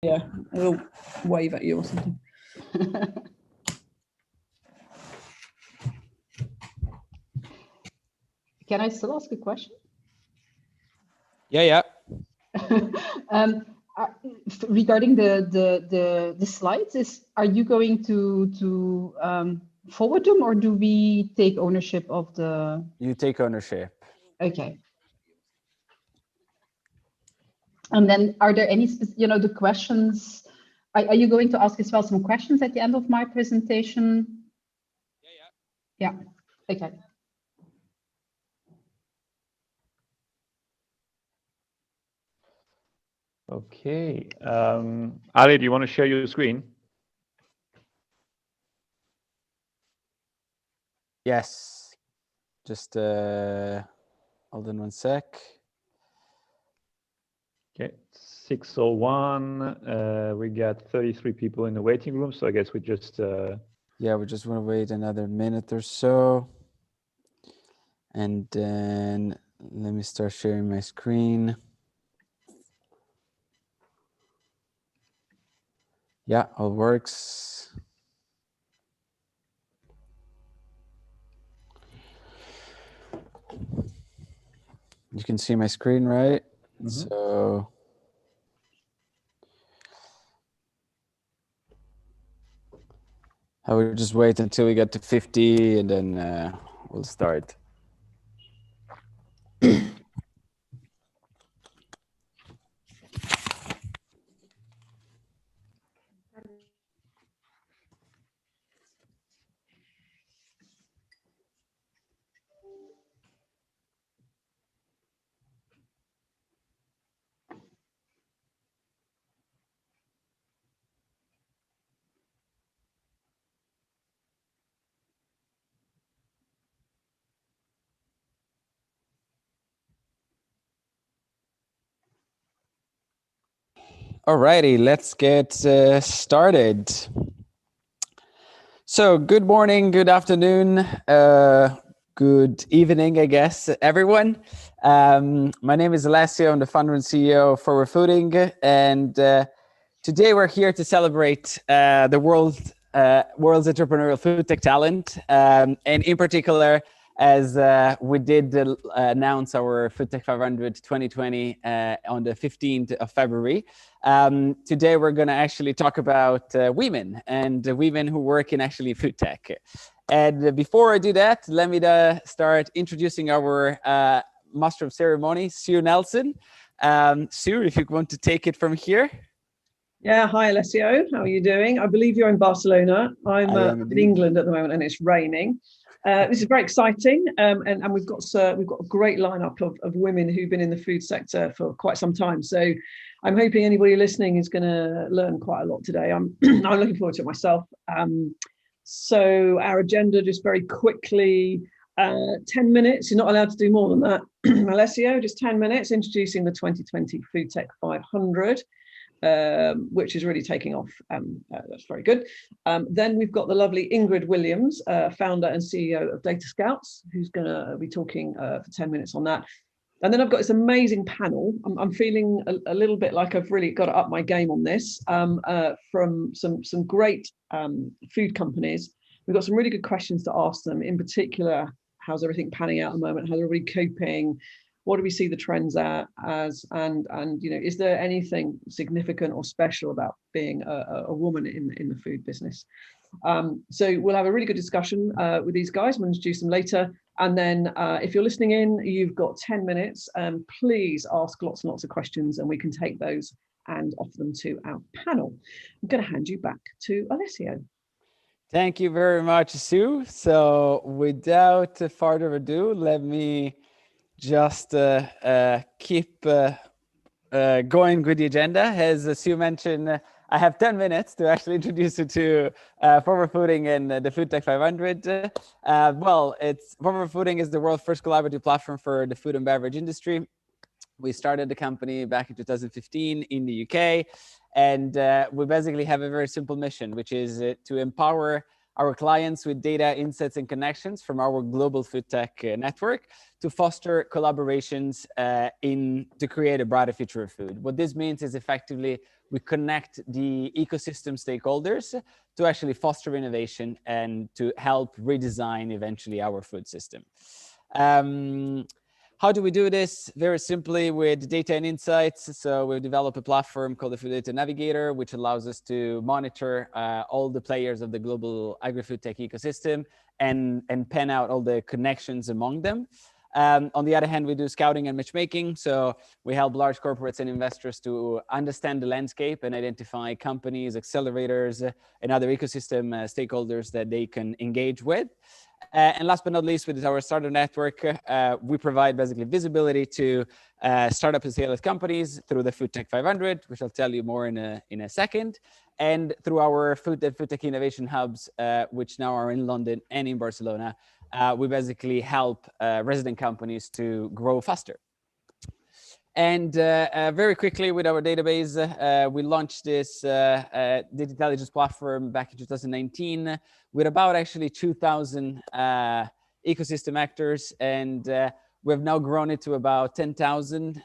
Yeah, we'll wave at you or something. Can I still ask a question? Yeah. Regarding the slides, are you going to forward them, or do we take ownership of the? You take ownership. Okay. And then, are there any, the questions? Are you going to ask as well some questions at the end of my presentation? Yeah. Okay. Okay. Ali, do you want to share your screen? Yes. Just hold on one sec. Okay, 6:01. We got 33 people in the waiting room, so I guess we just. Yeah, we just want to wait another minute or so. And then let me start sharing my screen. Yeah, all works. You can see my screen, right? Mm-hmm. So I will just wait until we get to 50 and then we'll start. Alrighty, let's get started. So good morning, good afternoon, good evening, I guess, everyone. My name is Alessio. I'm the founder and CEO of Forward Fooding, and today we're here to celebrate the world's entrepreneurial food tech talent, and in particular, as we did announce our FoodTech 500 2020 on the 15th of February. Today we're going to actually talk about women and women who work in actually food tech. And before I do that, let me start introducing our Master of Ceremony, Sue Nelson. Sue, if you want to take it from here. Yeah, hi Alessio, how are you doing? I believe you're in Barcelona. I'm in England at the moment and it's raining. This is very exciting, and we've got a great lineup of women who've been in the food sector for quite some time. So I'm hoping anybody listening is going to learn quite a lot today. I'm looking forward to it myself. So our agenda, just very quickly, 10 minutes. You're not allowed to do more than that, Alessio. Just 10 minutes introducing the 2020 FoodTech 500. Which is really taking off. That's very good. Then we've got the lovely Ingrid Williams, founder and CEO of Data Scouts, who's going to be talking for 10 minutes on that. And then I've got this amazing panel. I'm feeling a little bit like I've really got to up my game on this, from some great food companies. We've got some really good questions to ask them. In particular, how's everything panning out at the moment? How's everybody coping? What do we see the trends as, and is there anything significant or special about being a woman in the food business? So we'll have a really good discussion with these guys. We'll introduce them later. And then if you're listening in, you've got 10 minutes. Please ask lots and lots of questions and we can take those and offer them to our panel. I'm going to hand you back to Alessio. Thank you very much, Sue. So without further ado, let me just keep going with the agenda. As Sue mentioned, I have 10 minutes to actually introduce you to Forward Fooding and the FoodTech 500. Forward Fooding is the world's first collaborative platform for the food and beverage industry. We started the company back in 2015 in the UK, and we basically have a very simple mission, which is to empower our clients with data, insights, and connections from our global FoodTech network to foster collaborations to create a brighter future of food. What this means is effectively we connect the ecosystem stakeholders to actually foster innovation and to help redesign eventually our food system. How do we do this? Very simply with data and insights. So we've developed a platform called the Food Data Navigator, which allows us to monitor all the players of the global agri-food tech ecosystem and pen out all the connections among them. On the other hand, we do scouting and matchmaking. So we help large corporates and investors to understand the landscape and identify companies, accelerators, and other ecosystem stakeholders that they can engage with. And last but not least, with our startup network, we provide basically visibility to startup and scale-up companies through the FoodTech 500, which I'll tell you more in a second, and through our FoodTech innovation hubs, which now are in London and in Barcelona. We basically help resident companies to grow faster. And very quickly with our database, we launched this data intelligence platform back in 2019 with about actually 2,000 ecosystem actors. And we've now grown it to about 10,000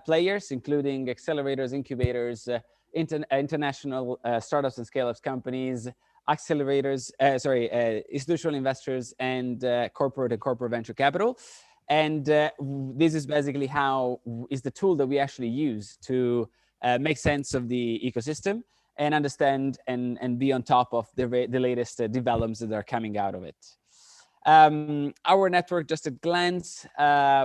players, including accelerators, incubators, international startups and scale-ups companies, accelerators, institutional investors, and corporate venture capital. And this is basically is the tool that we actually use to make sense of the ecosystem and understand and be on top of the latest developments that are coming out of it. Our network, just at glance,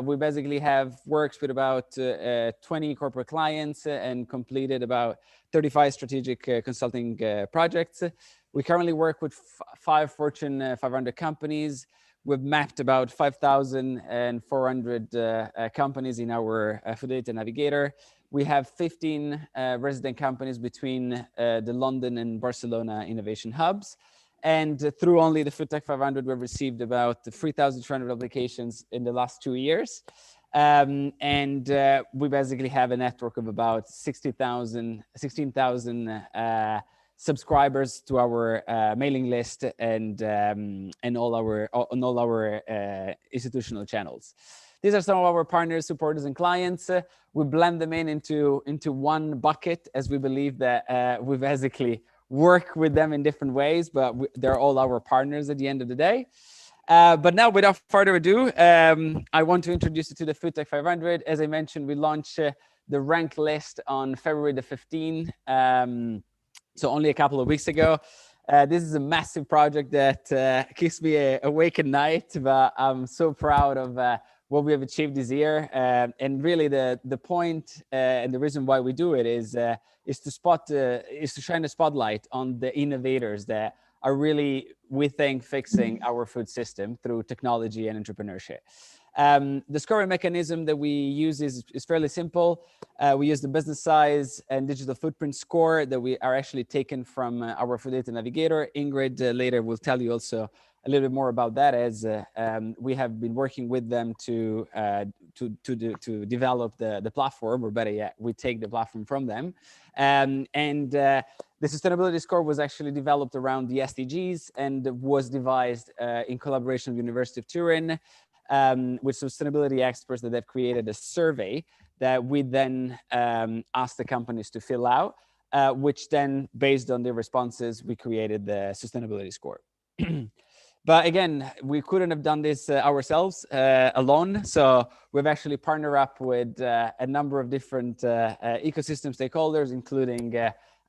we basically have worked with about 20 corporate clients and completed about 35 strategic consulting projects. We currently work with 5 Fortune 500 companies. We've mapped about 5,400 companies in our Food Data Navigator. We have 15 resident companies between the London and Barcelona innovation hubs. And through only the FoodTech 500, we've received about 3,300 applications in the last 2 years. We basically have a network of about 16,000 subscribers to our mailing list and all our institutional channels. These are some of our partners, supporters, and clients. We blend them into one bucket, as we believe that we basically work with them in different ways, but they're all our partners at the end of the day. But now, without further ado, I want to introduce you to the FoodTech 500. As I mentioned, we launched the rank list on February the 15th. So only a couple of weeks ago. This is a massive project that keeps me awake at night, but I'm so proud of what we have achieved this year. And really the point and the reason why we do it is to shine a spotlight on the innovators that are really, we think, fixing our food system through technology and entrepreneurship. The scoring mechanism that we use is fairly simple. We use the business size and digital footprint score that we are actually taken from our Food Data Navigator. Ingrid later will tell you also a little bit more about that, as we have been working with them to develop the platform, or better yet, we take the platform from them. The sustainability score was actually developed around the SDGs and was devised in collaboration with the University of Turin, with sustainability experts that have created a survey that we then asked the companies to fill out, which then, based on their responses, we created the sustainability score. But again, we couldn't have done this ourselves alone. So we've actually partnered up with a number of different ecosystem stakeholders, including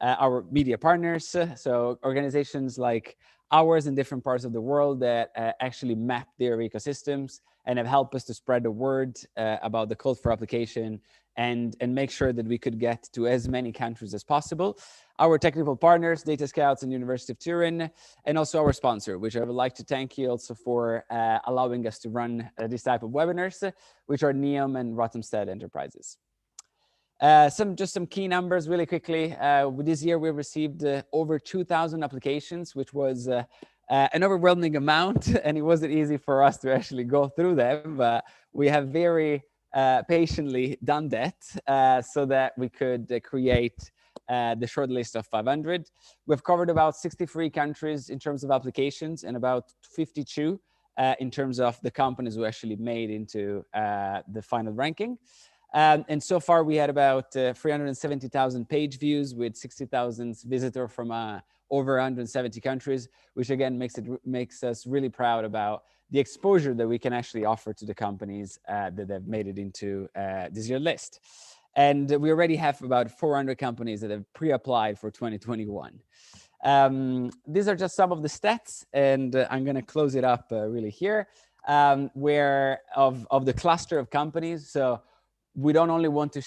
our media partners. So organizations like ours in different parts of the world that actually map their ecosystems and have helped us to spread the word about the call for application and make sure that we could get to as many countries as possible. Our technical partners, Data Scouts and University of Turin, and also our sponsor, which I would like to thank you also for allowing us to run this type of webinars, which are Neom and Rothamsted Enterprises. Some key numbers really quickly. This year we received over 2,000 applications, which was an overwhelming amount, and it wasn't easy for us to actually go through them, but we have very patiently done that so that we could create the short list of 500. We've covered about 63 countries in terms of applications and about 52 in terms of the companies who actually made into the final ranking. And so far we had about 370,000 page views with 60,000 visitors from over 170 countries, which again makes us really proud about the exposure that we can actually offer to the companies that have made it into this year's list. And we already have about 400 companies that have pre-applied for 2021. These are just some of the stats, and I'm going to close it up really here, where of the cluster of companies. So we don't only want to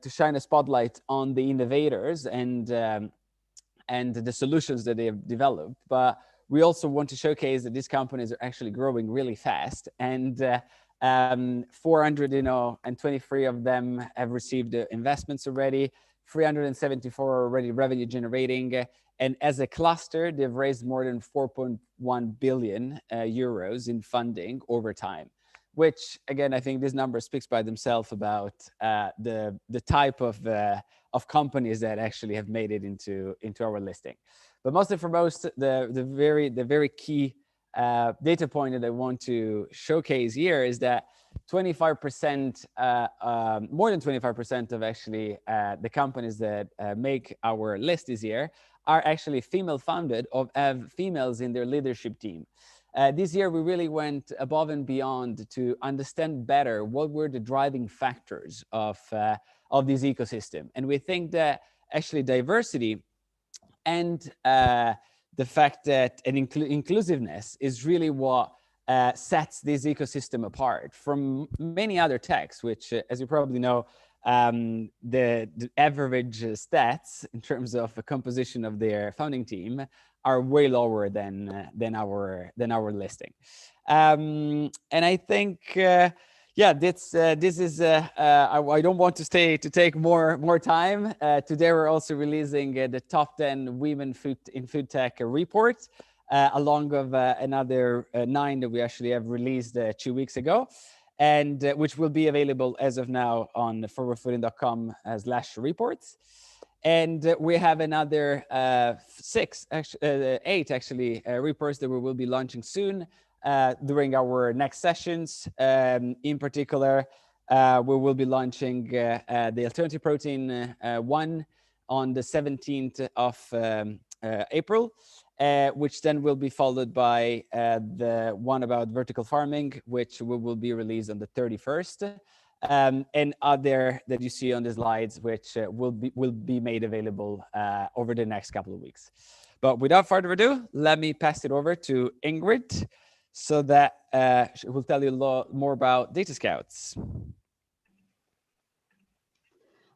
shine a spotlight on the innovators and the solutions that they have developed, but we also want to showcase that these companies are actually growing really fast. And 423 of them have received investments already. 374 are already revenue generating. And as a cluster, they've raised more than 4.1 billion euros in funding over time, which again, I think this number speaks by themselves about the type of companies that actually have made it into our listing. But most and foremost, the very key data point that I want to showcase here is that 25%, more than 25% of actually the companies that make our list this year are actually female founded or have females in their leadership team. This year, we really went above and beyond to understand better what were the driving factors of this ecosystem. And we think that actually diversity and the fact that inclusiveness is really what sets this ecosystem apart from many other techs, which, as you probably know, the average stats in terms of the composition of their founding team are way lower than our listing. And I think this is I don't want to take more time. Today we're also releasing the top 10 women in food tech report, along with another 9 that we actually have released 2 weeks ago, and which will be available as of now on forwardfooding.com/reports. And we have another 8 actually reports that we will be launching soon during our next sessions. In particular, we will be launching the alternative protein one on the 17th of April, which then will be followed by the one about vertical farming, which will be released on the 31st. And other that you see on the slides, which will be made available over the next couple of weeks. But without further ado, let me pass it over to Ingrid, so that she will tell you a lot more about Data Scouts.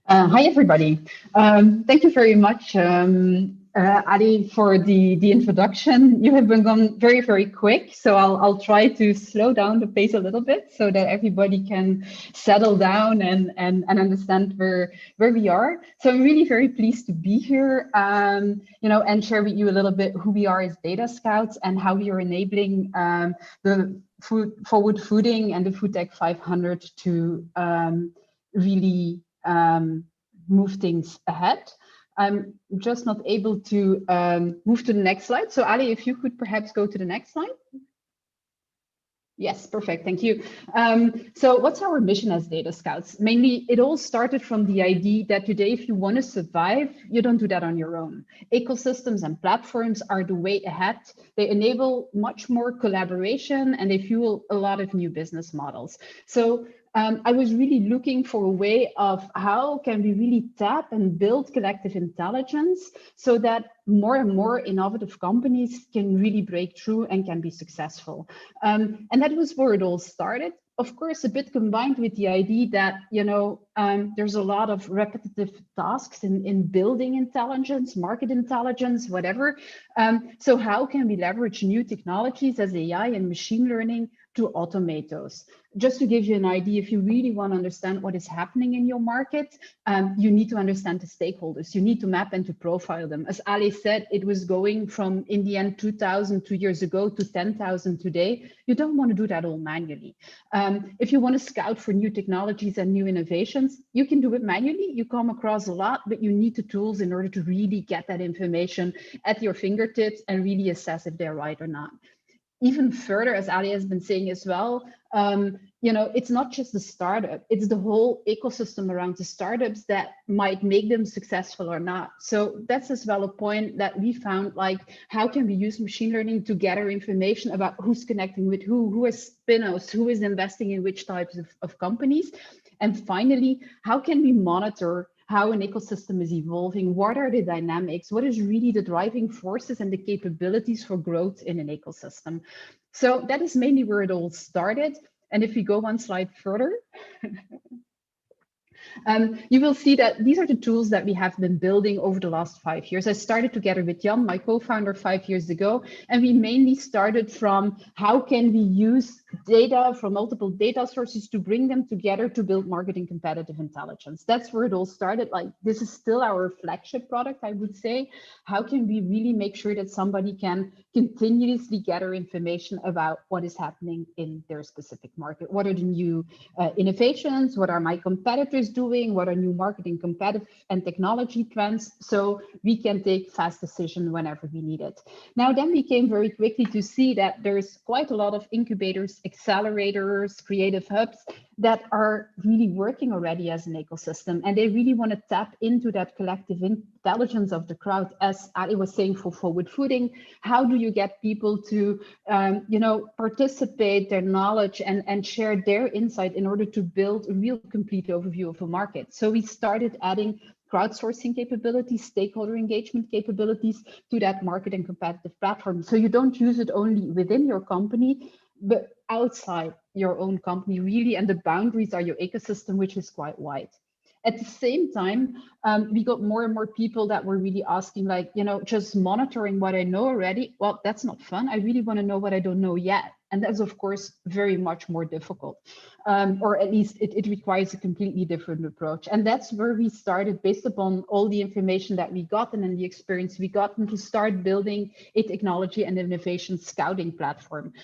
Hi, everybody. Thank you very much, Ali, for the introduction. You have been gone very, very quick, so I'll try to slow down the pace a little bit so that everybody can settle down and understand where we are. So I'm really very pleased to be here, and share with you a little bit who we are as Data Scouts and how we are enabling the forward fooding and the FoodTech 500 to really move things ahead. I'm just not able to move to the next slide. So Ali, if you could perhaps go to the next slide. Yes, perfect, thank you. So what's our mission as Data Scouts? Mainly, it all started from the idea that today, if you want to survive, you don't do that on your own. Ecosystems and platforms are the way ahead. They enable much more collaboration and they fuel a lot of new business models. So I was really looking for a way of how can we really tap and build collective intelligence so that more and more innovative companies can really break through and can be successful. And that was where it all started. Of course, a bit combined with the idea that, there's a lot of repetitive tasks in building intelligence, market intelligence, whatever. So how can we leverage new technologies as AI and machine learning to automate those. Just to give you an idea, if you really want to understand what is happening in your market, you need to understand the stakeholders. You need to map and to profile them. As Ali said, it was going from, in the end, 2,000 2 years ago to 10,000 today. You don't want to do that all manually. If you want to scout for new technologies and new innovations, you can do it manually. You come across a lot, but you need the tools in order to really get that information at your fingertips and really assess if they're right or not. Even further, as Ali has been saying as well, it's not just the startup, it's the whole ecosystem around the startups that might make them successful or not. So that's as well a point that we found, like, how can we use machine learning to gather information about who's connecting with who is spin-offs, who is investing in which types of companies? And finally, how can we monitor how an ecosystem is evolving? What are the dynamics? What is really the driving forces and the capabilities for growth in an ecosystem? So that is mainly where it all started. And if we go one slide further, you will see that these are the tools that we have been building over the last 5 years. I started together with Jan, my co-founder, 5 years ago, and we mainly started from how can we use data from multiple data sources to bring them together to build marketing competitive intelligence. That's where it all started. Like, this is still our flagship product, I would say. How can we really make sure that somebody can continuously gather information about what is happening in their specific market? What are the new innovations? What are my competitors doing? What are new marketing competitive and technology trends? So we can take fast decision whenever we need it. Now, then we came very quickly to see that there's quite a lot of incubators, accelerators, creative hubs that are really working already as an ecosystem, and they really want to tap into that collective intelligence of the crowd. As Ali was saying, for forward footing, how do you get people to participate their knowledge and share their insight in order to build a real complete overview of a market? So we started adding crowdsourcing capabilities, stakeholder engagement capabilities to that market and competitive platform. So you don't use it only within your company, but outside your own company, really, and the boundaries are your ecosystem, which is quite wide. At the same time, we got more and more people that were really asking, like, just monitoring what I know already, well, that's not fun. I really want to know what I don't know yet. And that's, of course, very much more difficult, or at least it requires a completely different approach. And that's where we started, based upon all the information that we got and then the experience we got, to start building a technology and innovation scouting platform.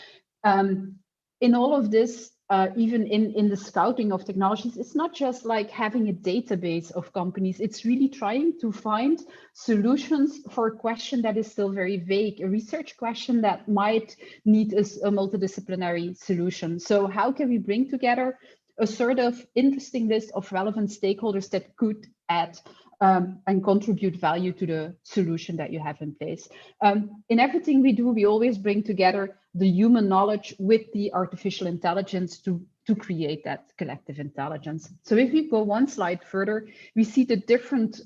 In all of this, even in the scouting of technologies, it's not just like having a database of companies. It's really trying to find solutions for a question that is still very vague, a research question that might need a multidisciplinary solution. So how can we bring together a sort of interesting list of relevant stakeholders that could add and contribute value to the solution that you have in place? In everything we do, we always bring together the human knowledge with the artificial intelligence to create that collective intelligence. So if we go one slide further, we see the different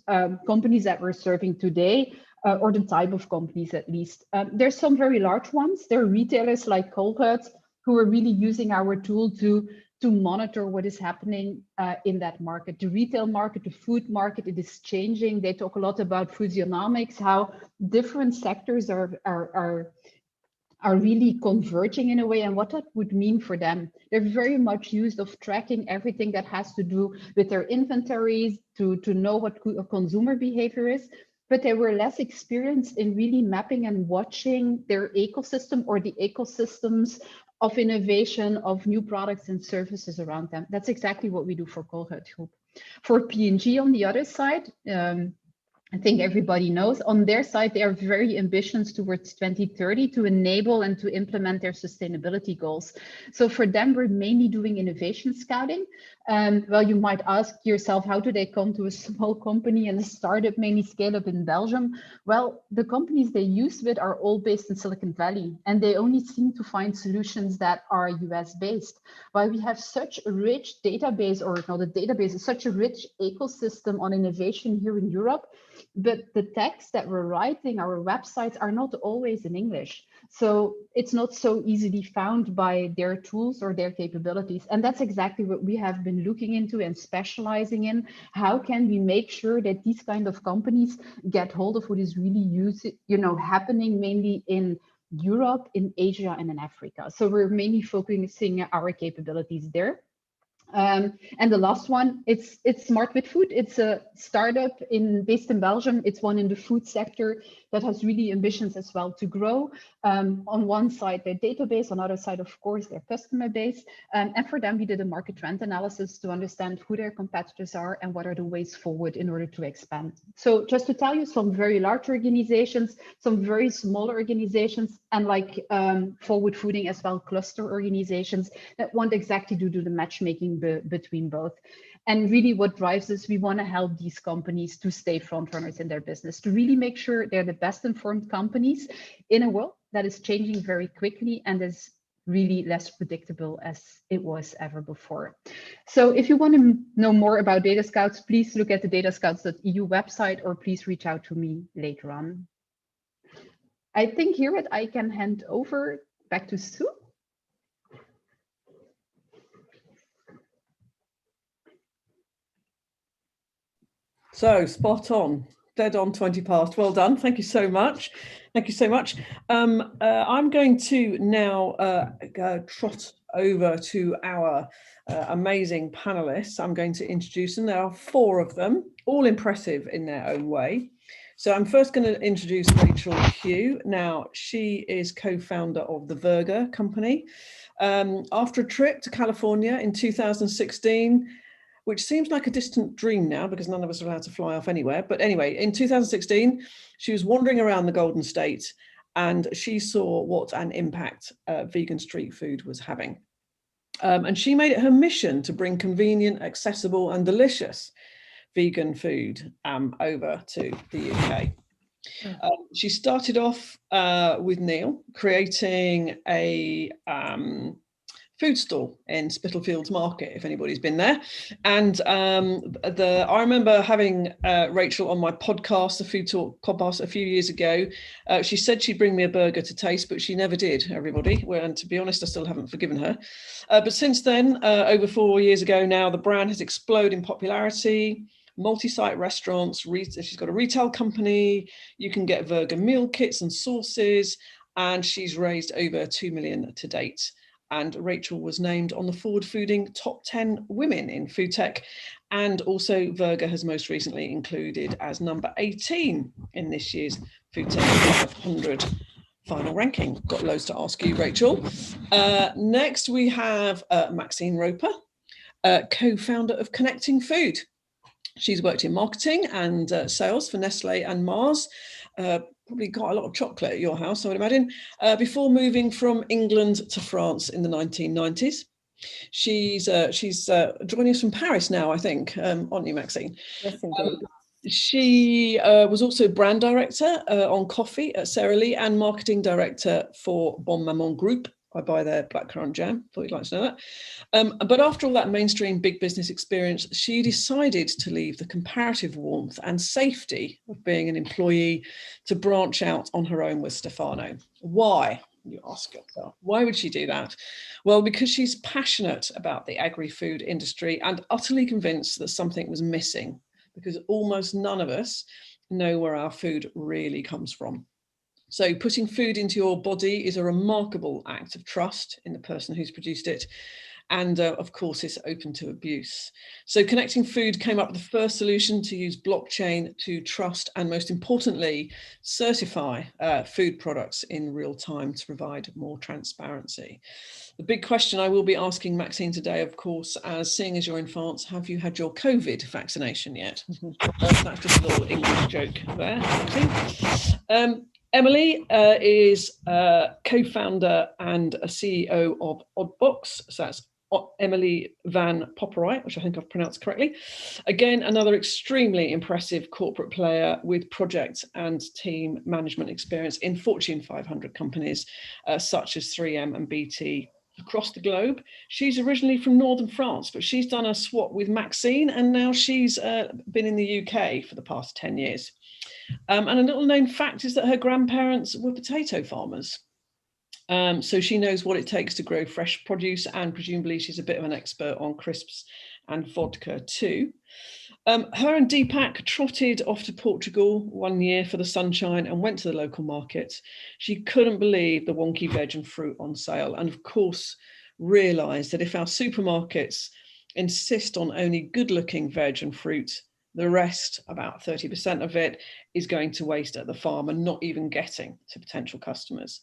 companies that we're serving today, or the type of companies at least. There's some very large ones. There are retailers like Colruyt who are really using our tool to monitor what is happening in that market. The retail market, the food market, it is changing. They talk a lot about foodionomics, how different sectors are really converging in a way, and what that would mean for them. They're very much used of tracking everything that has to do with their inventories to know what consumer behavior is, but they were less experienced in really mapping and watching their ecosystem or the ecosystems of innovation, of new products and services around them. That's exactly what we do for Colruyt Group. For P&G on the other side, I think everybody knows, on their side, they are very ambitious towards 2030 to enable and to implement their sustainability goals. So for them, we're mainly doing innovation scouting. Well, you might ask yourself, how do they come to a small company and a startup, mainly scale up in Belgium? Well, the companies they use with are all based in Silicon Valley, and they only seem to find solutions that are US based. While we have such a rich database, or not a database, such a rich ecosystem on innovation here in Europe, but the text that we're writing, our websites, are not always in English. So it's not so easily found by their tools or their capabilities. And that's exactly what we have been looking into and specializing in. How can we make sure that these kind of companies get hold of what is really happening mainly in Europe, in Asia, and in Africa. So we're mainly focusing our capabilities there. And the last one, it's Smart with Food. It's a startup based in Belgium. It's one in the food sector that has really ambitions as well to grow. On one side, their database, on the other side, of course, their customer base. And for them, we did a market trend analysis to understand who their competitors are and what are the ways forward in order to expand. So just to tell you, some very large organizations, some very small organizations, and like Forward Fooding as well, cluster organizations that want exactly to do the matchmaking between both. And really what drives us, we want to help these companies to stay front runners in their business, to really make sure they're the best informed companies in a world that is changing very quickly and is really less predictable as it was ever before. So if you want to know more about Data Scouts, please look at the datascouts.eu website, or please reach out to me later on. I think here I can hand over back to Sue. So spot on, dead on 20 past. Well done. Thank you so much. Thank you so much. I'm going to now trot over to our amazing panelists. I'm going to introduce them. There are 4 of them, all impressive in their own way. So I'm first going to introduce Rachel Hugh. Now, she is co-founder of the Verga company. After a trip to California in 2016, which seems like a distant dream now because none of us are allowed to fly off anywhere. But anyway, in 2016, she was wandering around the Golden State and she saw what an impact vegan street food was having. And she made it her mission to bring convenient, accessible and delicious vegan food over to the UK. She started off with Neil creating a food stall in Spitalfields Market, if anybody's been there. And I remember having Rachel on my podcast, the Food Talk podcast, a few years ago. She said she'd bring me a burger to taste, but she never did, everybody. Well, and to be honest, I still haven't forgiven her. But since then, over 4 years ago now, the brand has exploded in popularity. Multi-site restaurants, she's got a retail company, you can get Verga meal kits and sauces, and she's raised over 2 million to date. And Rachel was named on the Forward Fooding Top 10 Women in FoodTech. And also Verga has most recently included as number 18 in this year's FoodTech 500 final ranking. Got loads to ask you, Rachel. Next, we have Maxine Roper, co-founder of Connecting Food. She's worked in marketing and sales for Nestle and Mars. Probably got a lot of chocolate at your house, I would imagine, before moving from England to France in the 1990s. She's joining us from Paris now, I think, aren't you, Maxine? Yes, indeed. She was also brand director on coffee at Sara Lee and marketing director for Bon Maman Group. I buy their blackcurrant jam, thought you'd like to know that. But after all that mainstream big business experience, she decided to leave the comparative warmth and safety of being an employee to branch out on her own with Stefano. Why, you ask yourself? Why would she do that? Well, because she's passionate about the agri-food industry and utterly convinced that something was missing, because almost none of us know where our food really comes from. So putting food into your body is a remarkable act of trust in the person who's produced it. And of course, it's open to abuse. So Connecting Food came up with the first solution to use blockchain to trust and, most importantly, certify food products in real time to provide more transparency. The big question I will be asking Maxine today, of course, as seeing as you're in France, have you had your COVID vaccination yet? That's just a little English joke there, Maxine. Emily is co-founder and a CEO of Oddbox. So that's Emily Van Popperwright, which I think I've pronounced correctly. Again, another extremely impressive corporate player with project and team management experience in Fortune 500 companies, such as 3M and BT across the globe. She's originally from Northern France, but she's done a swap with Maxine, and now she's been in the UK for the past 10 years. And a little known fact is that her grandparents were potato farmers. So she knows what it takes to grow fresh produce, and presumably she's a bit of an expert on crisps and vodka too. Her and Deepak trotted off to Portugal one year for the sunshine and went to the local market. She couldn't believe the wonky veg and fruit on sale, and of course realised that if our supermarkets insist on only good-looking veg and fruit, the rest, about 30% of it, is going to waste at the farm and not even getting to potential customers.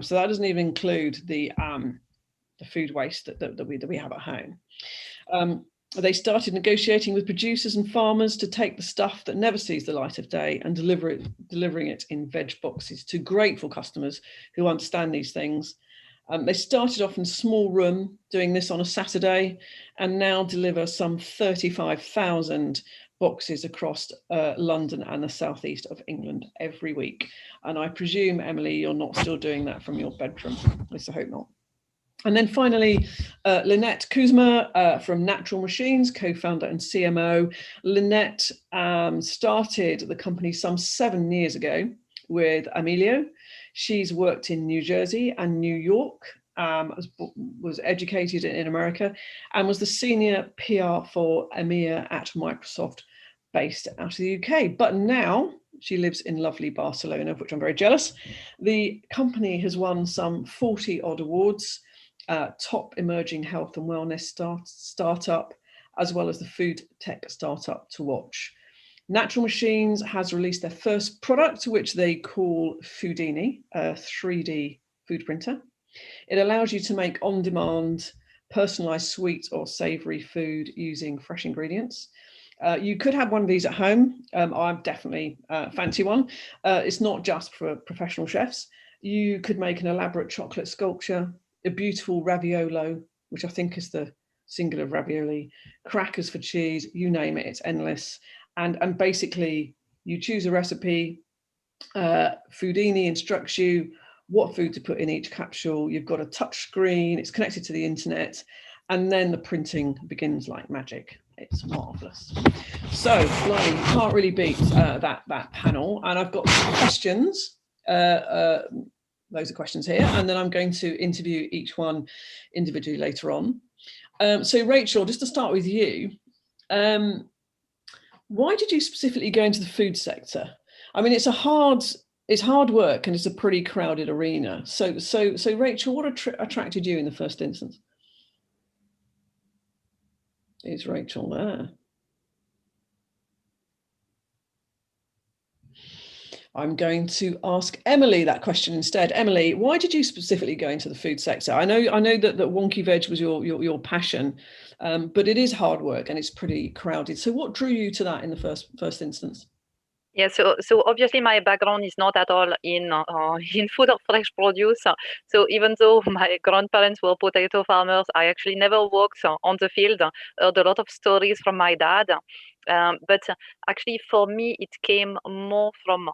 So that doesn't even include the food waste that we have at home. They started negotiating with producers and farmers to take the stuff that never sees the light of day and delivering it in veg boxes to grateful customers who understand these things. They started off in a small room doing this on a Saturday and now deliver some 35,000 boxes across London and the southeast of England every week. And I presume, Emily, you're not still doing that from your bedroom. At least I hope not. And then finally, Lynette Kuzma from Natural Machines, co-founder and CMO. Lynette started the company some 7 years ago with Emilio. She's worked in New Jersey and New York, was educated in America, and was the senior PR for EMEA at Microsoft, based out of the UK. But now she lives in lovely Barcelona, of which I'm very jealous. The company has won some 40 odd awards, top emerging health and wellness startup, as well as the food tech startup to watch. Natural Machines has released their first product, which they call Foodini, a 3D food printer. It allows you to make on-demand, personalized sweet or savory food using fresh ingredients. You could have one of these at home. I definitely fancy one. It's not just for professional chefs. You could make an elaborate chocolate sculpture, a beautiful raviolo, which I think is the singular of ravioli, crackers for cheese, you name it, it's endless. And basically you choose a recipe, Foodini instructs you what food to put in each capsule. You've got a touch screen, it's connected to the internet, and then the printing begins like magic. It's marvelous. So, blimey, you can't really beat that panel. And I've got some questions. Loads of questions here, and then I'm going to interview each one individually later on. So Rachel, just to start with you, why did you specifically go into the food sector? I mean, it's hard work and it's a pretty crowded arena. So Rachel, what attracted you in the first instance? Is Rachel there? I'm going to ask Emily that question instead. Emily, why did you specifically go into the food sector? I know that wonky veg was your passion, but it is hard work and it's pretty crowded. So what drew you to that in the first instance? Yeah, so obviously my background is not at all in food or fresh produce. So even though my grandparents were potato farmers, I actually never worked on the field. Heard a lot of stories from my dad. But actually, for me, it came more from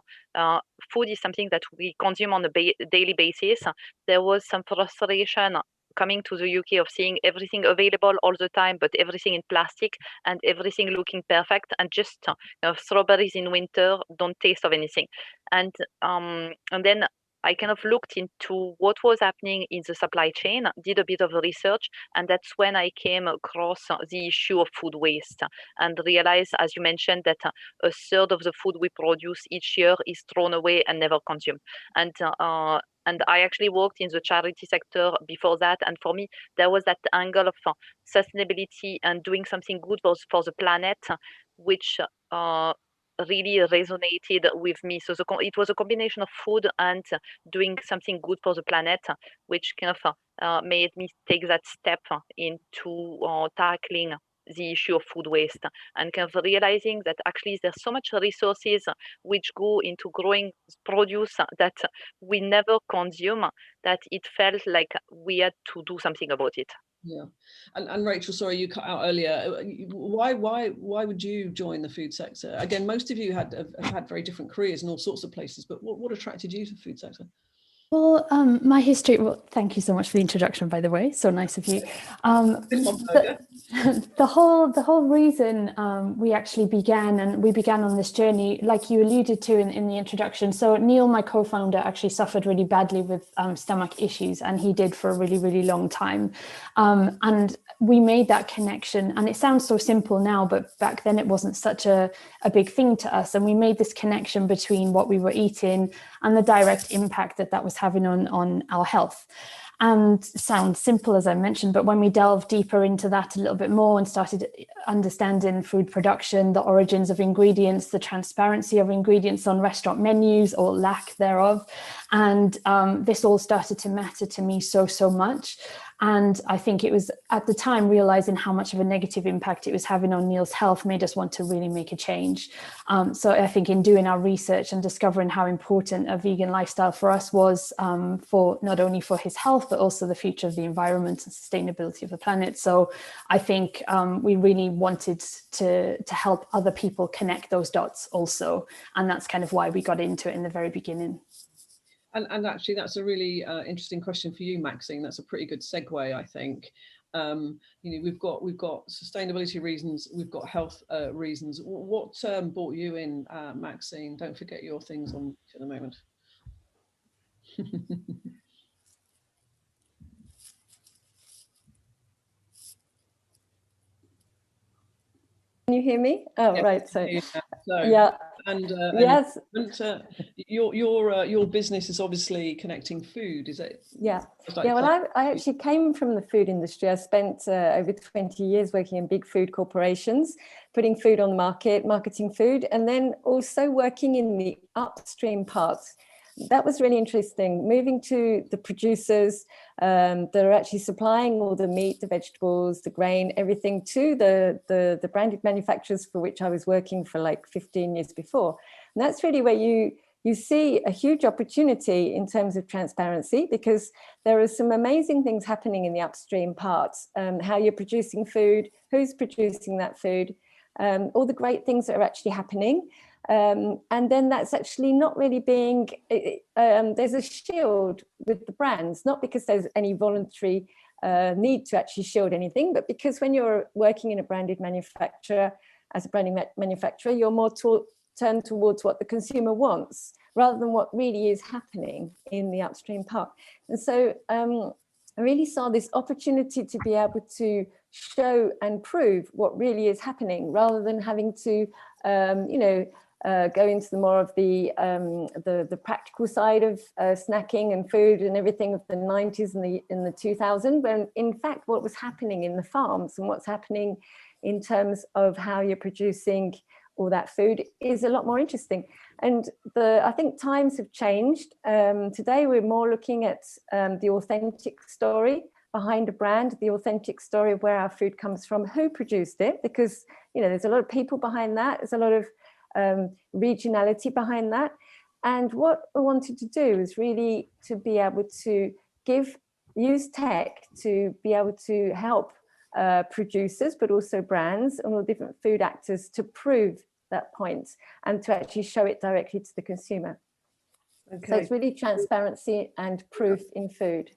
food is something that we consume on a daily basis. There was some frustration coming to the UK of seeing everything available all the time, but everything in plastic and everything looking perfect, and just strawberries in winter don't taste of anything. And then I kind of looked into what was happening in the supply chain, did a bit of research, and that's when I came across the issue of food waste and realized, as you mentioned, that a third of the food we produce each year is thrown away and never consumed. And I actually worked in the charity sector before that. And for me, there was that angle of sustainability and doing something good for the planet, which really resonated with me. So it was a combination of food and doing something good for the planet, which kind of made me take that step into tackling the issue of food waste and kind of realizing that actually there's so much resources which go into growing produce that we never consume, that it felt like we had to do something about it. Yeah, and Rachel, sorry, you cut out earlier. Why would you join the food sector? Again, most of you have had very different careers in all sorts of places, but what attracted you to the food sector? Well, my history, well, thank you so much for the introduction, by the way. So nice of you. The whole reason we actually began on this journey, like you alluded to in the introduction. So Neil, my co-founder, actually suffered really badly with stomach issues, and he did for a really, really long time. And we made that connection, and it sounds so simple now, but back then it wasn't such a big thing to us. And we made this connection between what we were eating and the direct impact that was having on our health. And sounds simple, as I mentioned, but when we delved deeper into that a little bit more and started understanding food production, the origins of ingredients, the transparency of ingredients on restaurant menus or lack thereof, and this all started to matter to me so much. And I think it was at the time realizing how much of a negative impact it was having on Neil's health made us want to really make a change. So I think in doing our research and discovering how important a vegan lifestyle for us was for not only for his health, but also the future of the environment and sustainability of the planet. So I think we really wanted to help other people connect those dots also. And that's kind of why we got into it in the very beginning. And actually, that's a really interesting question for you, Maxine. That's a pretty good segue, I think. We've got sustainability reasons, we've got health reasons. What brought you in, Maxine? Don't forget your things on at the moment. Can you hear me? Oh, yeah, right. So yeah. Yes. Your business is obviously connecting food, is it? Yeah. Well, I actually came from the food industry. I spent over 20 years working in big food corporations, putting food on the market, marketing food, and then also working in the upstream parts. That was really interesting, moving to the producers that are actually supplying all the meat, the vegetables, the grain, everything to the branded manufacturers for which I was working for like 15 years before. And that's really where you see a huge opportunity in terms of transparency, because there are some amazing things happening in the upstream parts, how you're producing food, who's producing that food, all the great things that are actually happening. And then that's actually not really being, there's a shield with the brands, not because there's any voluntary need to actually shield anything, but because when you're working in a branded manufacturer, as a branding manufacturer, you're more turned towards what the consumer wants, rather than what really is happening in the upstream part. And so I really saw this opportunity to be able to show and prove what really is happening, rather than having to, go into the more of the practical side of snacking and food and everything of the 90s and in the 2000s, when in fact what was happening in the farms and what's happening in terms of how you're producing all that food is a lot more interesting. And I think times have changed. Today we're more looking at the authentic story behind a brand, the authentic story of where our food comes from, who produced it, because there's a lot of people behind that, there's a lot of regionality behind that. And what I wanted to do is really to be able to use tech to be able to help producers, but also brands and all different food actors to prove that point and to actually show it directly to the consumer. Okay. So it's really transparency and proof in food.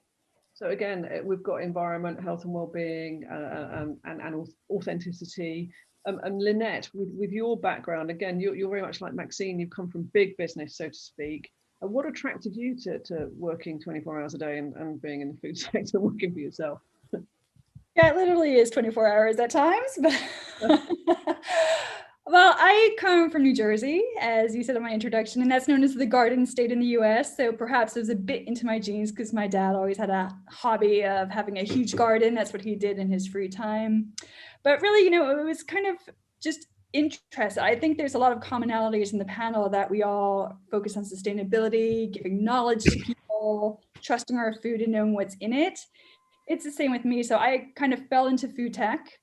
So again, we've got environment, health and well-being, and authenticity. And Lynette, with your background, again, you're very much like Maxine. You've come from big business, so to speak. And what attracted you to working 24 hours a day and being in the food sector, working for yourself? Yeah, it literally is 24 hours at times. But well, I come from New Jersey, as you said in my introduction, and that's known as the Garden State in the US. So perhaps it was a bit into my genes because my dad always had a hobby of having a huge garden. That's what he did in his free time. But really, it was kind of just interest. I think there's a lot of commonalities in the panel that we all focus on sustainability, giving knowledge to people, trusting our food and knowing what's in it. It's the same with me. So I kind of fell into food tech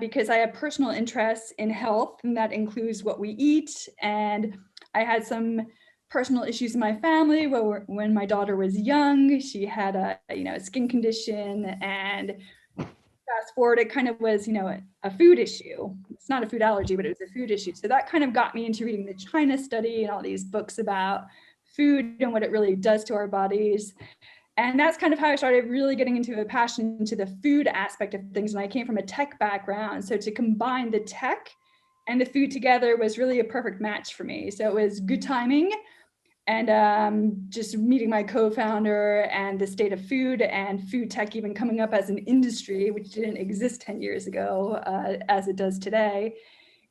because I have personal interests in health, and that includes what we eat. And I had some personal issues in my family when my daughter was young. She had a skin condition, and fast forward, it kind of was, a food issue. It's not a food allergy, but it was a food issue. So that kind of got me into reading the China study and all these books about food and what it really does to our bodies. And that's kind of how I started really getting into a passion into the food aspect of things. And I came from a tech background. So to combine the tech and the food together was really a perfect match for me. So it was good timing. And just meeting my co-founder and the state of food and food tech even coming up as an industry, which didn't exist 10 years ago as it does today.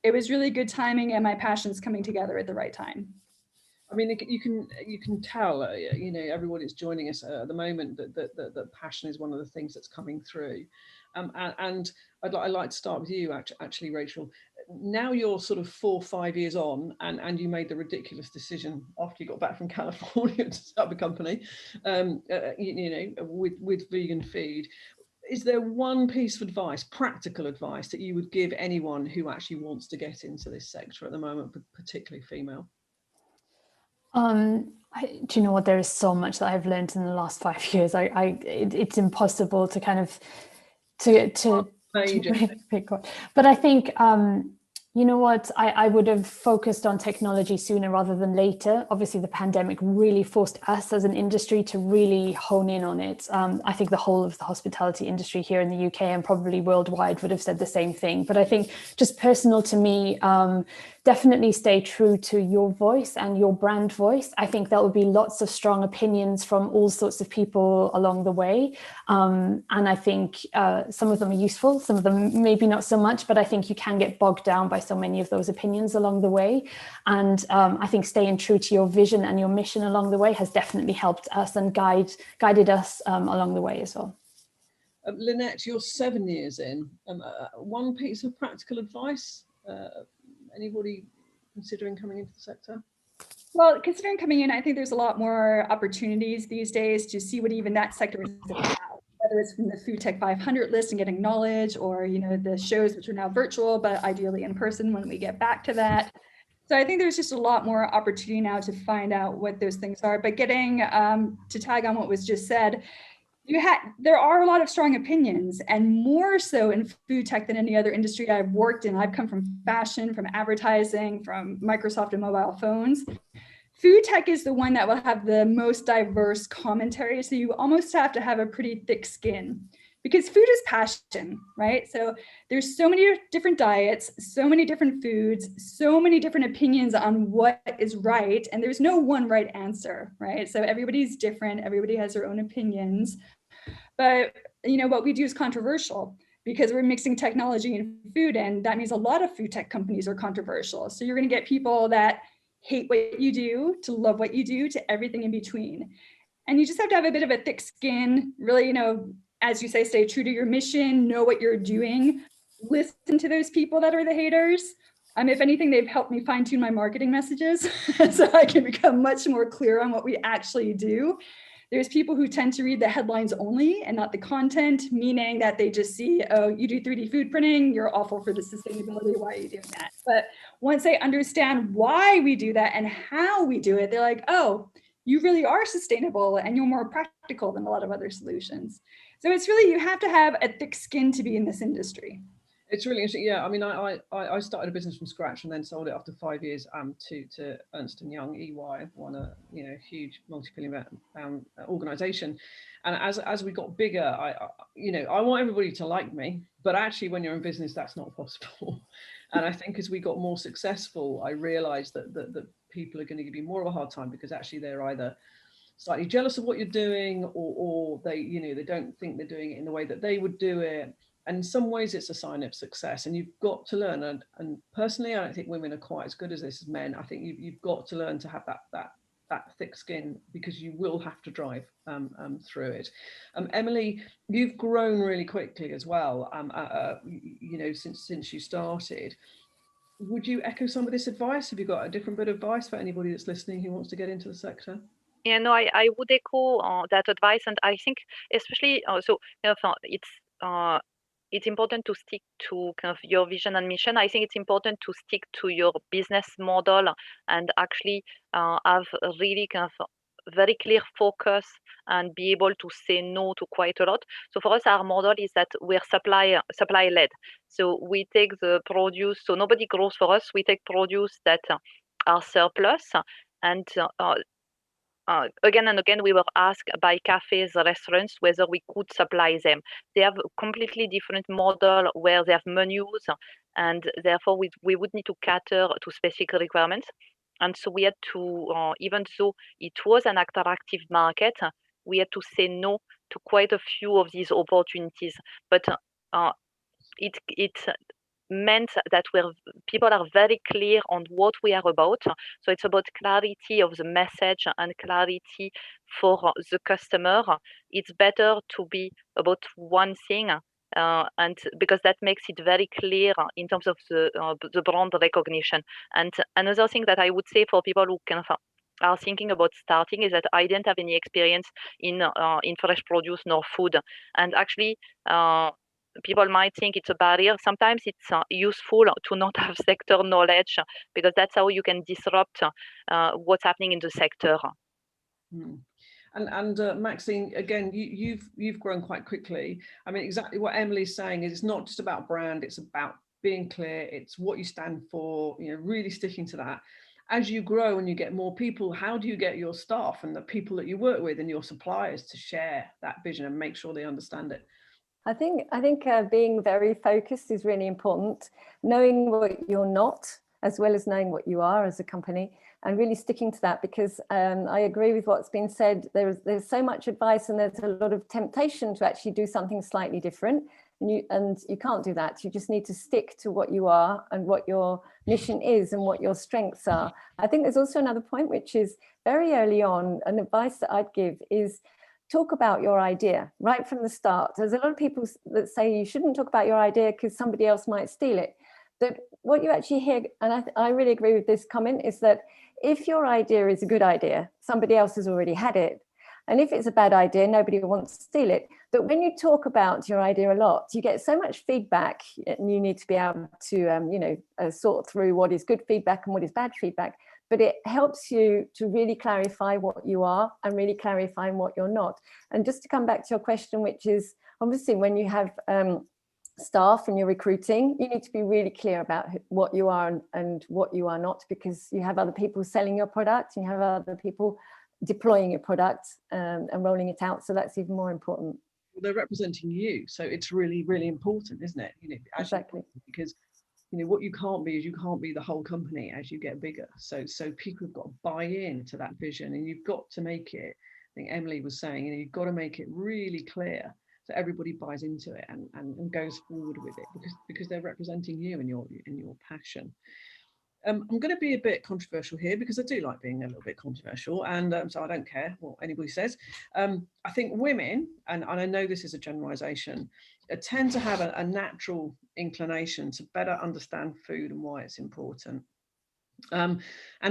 It was really good timing and my passions coming together at the right time. I mean, you can tell, everyone is joining us at the moment that passion is one of the things that's coming through. And I'd like to start with you, actually, Rachel. Now you're sort of 4 or 5 years on, and you made the ridiculous decision after you got back from California to start a company, with vegan food. Is there one piece of advice, practical advice, that you would give anyone who actually wants to get into this sector at the moment, particularly female? Do you know what? There is so much that I've learned in the last 5 years. It's impossible to kind of to pick one. But I think you know what? I would have focused on technology sooner rather than later. Obviously, the pandemic really forced us as an industry to really hone in on it. I think the whole of the hospitality industry here in the UK and probably worldwide would have said the same thing. But I think just personal to me, definitely stay true to your voice and your brand voice. I think there will be lots of strong opinions from all sorts of people along the way. And I think some of them are useful, some of them maybe not so much, but I think you can get bogged down by so many of those opinions along the way. And I think staying true to your vision and your mission along the way has definitely helped us and guided us along the way as well. Lynette, you're 7 years in. One piece of practical advice? Anybody considering coming into the sector? Well, considering coming in, I think there's a lot more opportunities these days to see what even that sector is about, whether it's from the Food Tech 500 list and getting knowledge, or the shows which are now virtual, but ideally in person when we get back to that. So I think there's just a lot more opportunity now to find out what those things are. But getting to tag on what was just said, there are a lot of strong opinions, and more so in food tech than any other industry I've worked in. I've come from fashion, from advertising, from Microsoft and mobile phones. Food tech is the one that will have the most diverse commentary. So you almost have to have a pretty thick skin, because food is passion, right? So there's so many different diets, so many different foods, so many different opinions on what is right. And there's no one right answer, right? So everybody's different. Everybody has their own opinions. But what we do is controversial, because we're mixing technology and food. And that means a lot of food tech companies are controversial. So you're going to get people that hate what you do, to love what you do, to everything in between. And you just have to have a bit of a thick skin, really, as you say, stay true to your mission, know what you're doing, listen to those people that are the haters. If anything, they've helped me fine tune my marketing messages so I can become much more clear on what we actually do. There's people who tend to read the headlines only and not the content, meaning that they just see, oh, you do 3D food printing, you're awful for the sustainability, why are you doing that? But once they understand why we do that and how we do it, they're like, oh, you really are sustainable and you're more practical than a lot of other solutions. So it's really, you have to have a thick skin to be in this industry. It's really interesting. Yeah, I mean, I started a business from scratch and then sold it after 5 years to Ernst & Young, EY, one a huge multi-billion pound organization. And as we got bigger, I want everybody to like me, but actually when you're in business, that's not possible. And I think as we got more successful, I realized that people are going to give you more of a hard time, because actually they're either slightly jealous of what you're doing, or they don't think they're doing it in the way that they would do it. And in some ways it's a sign of success, and you've got to learn. And personally, I don't think women are quite as good as this as men. I think you've got to learn to have that thick skin, because you will have to drive through it. Emily, you've grown really quickly as well, since you started. Would you echo some of this advice? Have you got a different bit of advice for anybody that's listening who wants to get into the sector? Yeah, no, I would echo that advice, and I think especially it's important to stick to kind of your vision and mission. I think it's important to stick to your business model and actually have a really kind of very clear focus and be able to say no to quite a lot. So for us, our model is that we're supply led. So we take the produce, so nobody grows for us. We take produce that are surplus, and again and again, we were asked by cafes, restaurants, whether we could supply them. They have a completely different model where they have menus, and therefore we would need to cater to specific requirements. And so we had to, even though it was an attractive market, we had to say no to quite a few of these opportunities. But it meant that people are very clear on what we are about. So it's about clarity of the message and clarity for the customer. It's better to be about one thing, and because that makes it very clear in terms of the brand recognition. And another thing that I would say for people who are thinking about starting is that I didn't have any experience in fresh produce nor food, and actually people might think it's a barrier. Sometimes it's useful to not have sector knowledge, because that's how you can disrupt what's happening in the sector. And Maxine, again, you've grown quite quickly. I mean, exactly what Emily's saying is it's not just about brand, it's about being clear, it's what you stand for, really sticking to that. As you grow and you get more people, how do you get your staff and the people that you work with and your suppliers to share that vision and make sure they understand it? I think being very focused is really important, knowing what you're not, as well as knowing what you are as a company, and really sticking to that, because I agree with what's been said. There's so much advice and there's a lot of temptation to actually do something slightly different, and you can't do that. You just need to stick to what you are and what your mission is and what your strengths are. I think there's also another point, which is very early on, an advice that I'd give is talk about your idea right from the start. There's a lot of people that say you shouldn't talk about your idea because somebody else might steal it. That what you actually hear, and I really agree with this comment, is that if your idea is a good idea, somebody else has already had it. And if it's a bad idea, nobody wants to steal it. But when you talk about your idea a lot, you get so much feedback, and you need to be able to sort through what is good feedback and what is bad feedback. But it helps you to really clarify what you are and really clarifying what you're not. And just to come back to your question, which is obviously when you have staff and you're recruiting, you need to be really clear about what you are and what you are not, because you have other people selling your product, and you have other people deploying your product and rolling it out. So that's even more important. They're representing you. So it's really, really important, isn't it? Exactly. Because what you can't be is you can't be the whole company as you get bigger. So people have got to buy into that vision, and you've got to make it, I think Emily was saying, you've got to make it really clear so everybody buys into it and goes forward with it, because they're representing you and your passion. I'm going to be a bit controversial here, because I do like being a little bit controversial, and so I don't care what anybody says. I think women, and I know this is a generalization, tend to have a natural inclination to better understand food and why it's important. And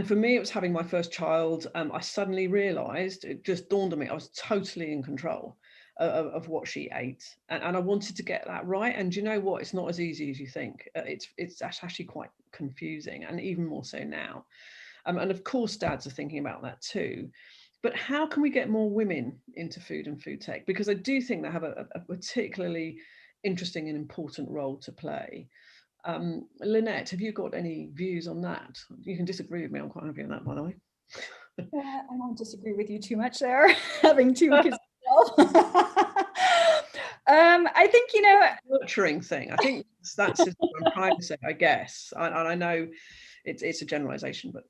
for me, it was having my first child. I suddenly realized, it just dawned on me, I was totally in control of what she ate, and I wanted to get that right. And you know what, it's not as easy as you think. It's actually quite confusing, and even more so now. And of course dads are thinking about that too. But how can we get more women into food and food tech? Because I do think they have a particularly interesting and important role to play. Lynette, have you got any views on that? You can disagree with me, I'm quite happy on that, by the way. I won't disagree with you too much there, having two kids. I think, nurturing thing. I think that's what I'm trying to say, I guess. I know it's a generalization, but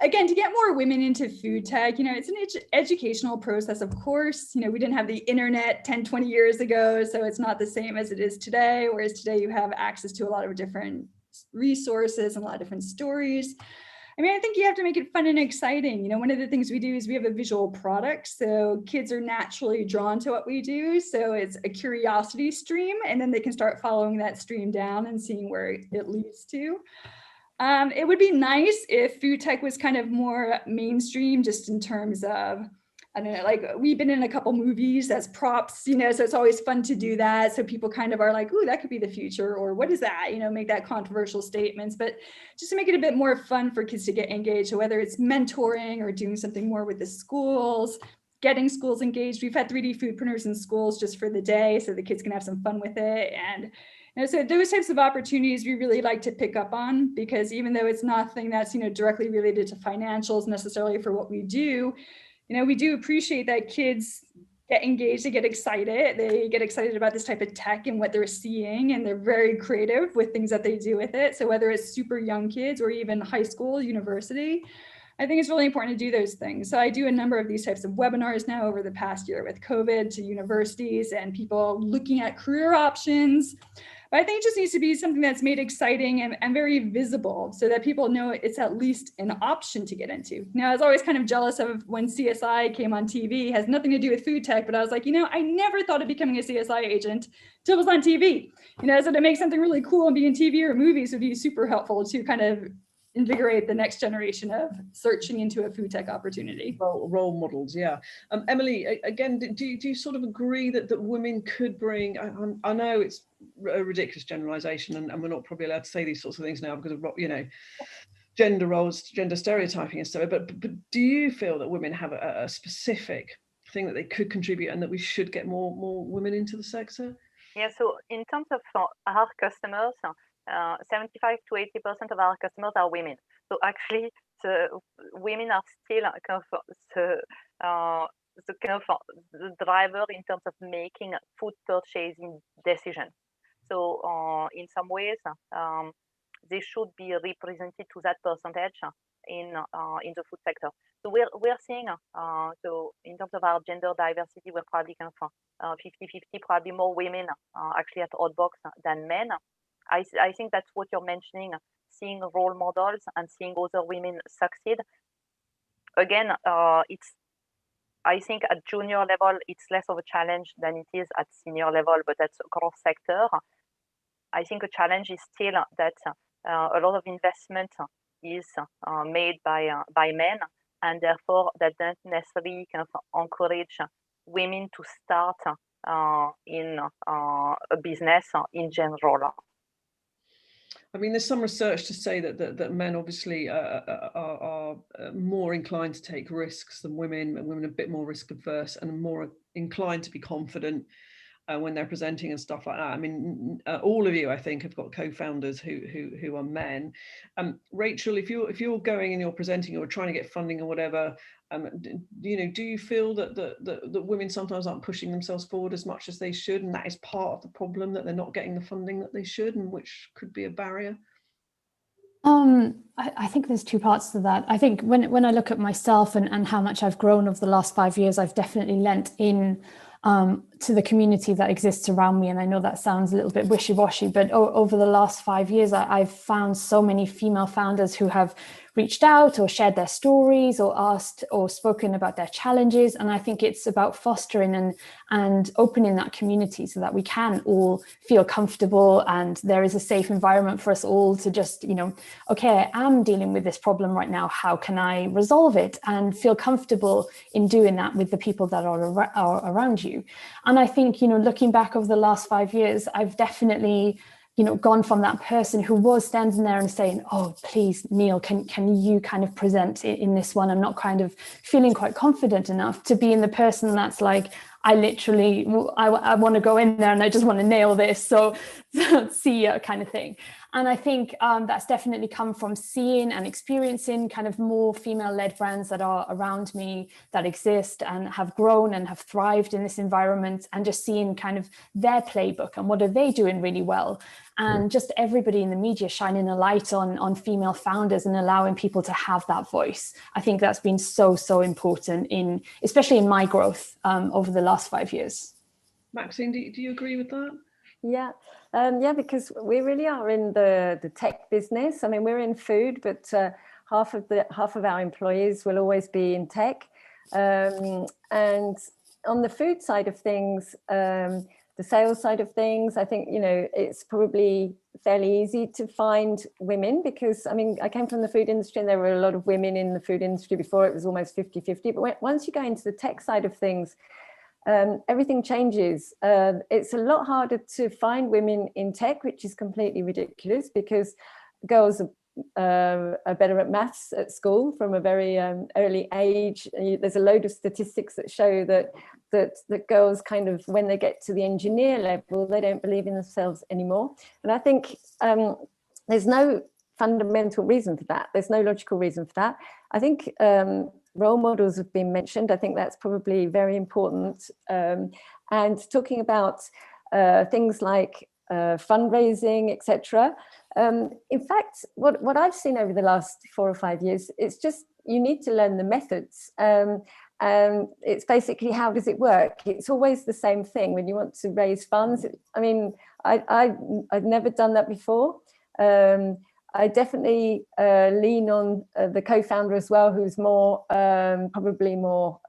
again, to get more women into food tech, it's an educational process, of course. We didn't have the internet 10, 20 years ago, so it's not the same as it is today, whereas today you have access to a lot of different resources and a lot of different stories. I think you have to make it fun and exciting. One of the things we do is we have a visual product, so kids are naturally drawn to what we do. So it's a curiosity stream, and then they can start following that stream down and seeing where it leads to. It would be nice if food tech was kind of more mainstream, just in terms of, I don't know, like we've been in a couple movies as props, so it's always fun to do that. So people kind of are like, ooh, that could be the future, or what is that? Make that controversial statements, but just to make it a bit more fun for kids to get engaged. So whether it's mentoring or doing something more with the schools, getting schools engaged. We've had 3D foodpreneurs in schools just for the day, so the kids can have some fun with it. And And so those types of opportunities we really like to pick up on, because even though it's nothing that's, directly related to financials necessarily for what we do, we do appreciate that kids get engaged, they get excited about this type of tech and what they're seeing, and they're very creative with things that they do with it. So whether it's super young kids or even high school, university, I think it's really important to do those things. So I do a number of these types of webinars now over the past year with COVID to universities and people looking at career options. But I think it just needs to be something that's made exciting and very visible so that people know it's at least an option to get into. Now, I was always kind of jealous of when CSI came on TV. It has nothing to do with food tech, but I was like, I never thought of becoming a CSI agent till it was on TV. So to make something really cool and be in TV or movies would be super helpful to kind of invigorate the next generation of searching into a food tech opportunity. Role models, yeah. Emily, again, do you sort of agree that women could bring, I know it's a ridiculous generalization, and we're not probably allowed to say these sorts of things now because of, gender roles, gender stereotyping and stuff, but do you feel that women have a specific thing that they could contribute and that we should get more women into the sector? Yeah, so in terms of our customers, 75 to 80% of our customers are women. So actually, the women are still kind of the driver in terms of making food purchasing decisions. So in some ways, they should be represented to that percentage in the food sector. So we're seeing, so in terms of our gender diversity, we're probably kind of 50-50, probably more women actually at Hotbox than men. I think that's what you're mentioning, seeing role models and seeing other women succeed. Again, I think at junior level, it's less of a challenge than it is at senior level, but that's across sector. I think a challenge is still that a lot of investment is made by men, and therefore that doesn't necessarily kind of encourage women to start in a business in general. I mean, there's some research to say that men obviously are more inclined to take risks than women, and women are a bit more risk averse and more inclined to be confident when they're presenting and stuff like that. I mean, all of you, I think, have got co-founders who are men. Rachel, if you're going and you're presenting or trying to get funding or whatever, do you feel that women sometimes aren't pushing themselves forward as much as they should, and that is part of the problem, that they're not getting the funding that they should, and which could be a barrier? I think there's two parts to that. I think when I look at myself and how much I've grown over the last 5 years, I've definitely lent in to the community that exists around me. And I know that sounds a little bit wishy-washy, but over the last 5 years, I've found so many female founders who have reached out or shared their stories or asked or spoken about their challenges. And I think it's about fostering and opening that community so that we can all feel comfortable and there is a safe environment for us all to just, okay, I am dealing with this problem right now. How can I resolve it? And feel comfortable in doing that with the people that are around you. And I think, looking back over the last 5 years, I've definitely gone from that person who was standing there and saying, oh, please, Neil, can you kind of present in this one? I'm not kind of feeling quite confident enough, to being the person that's like, I want to go in there and I just want to nail this. So see ya kind of thing. And I think that's definitely come from seeing and experiencing kind of more female-led brands that are around me that exist and have grown and have thrived in this environment, and just seeing kind of their playbook and what are they doing really well. And just everybody in the media shining a light on female founders and allowing people to have that voice. I think that's been so important especially in my growth over the last 5 years. Maxine, do you agree with that? Yeah, because we really are in the tech business. I mean, we're in food, but half of our employees will always be in tech. And on the food side of things, the sales side of things, I think, it's probably fairly easy to find women, because, I mean, I came from the food industry and there were a lot of women in the food industry before. It was almost 50-50. But once you go into the tech side of things, everything changes. It's a lot harder to find women in tech, which is completely ridiculous, because girls are are better at maths at school from a very early age. There's a load of statistics that show that girls kind of, when they get to the engineer level, they don't believe in themselves anymore. And I think there's no fundamental reason for that. There's no logical reason for that. I think role models have been mentioned. I think that's probably very important. And talking about things like fundraising, etc. In fact, what I've seen over the last 4 or 5 years, it's just, you need to learn the methods. It's basically, how does it work? It's always the same thing when you want to raise funds. I mean, I've never done that before. I definitely lean on the co-founder as well, who's more, probably more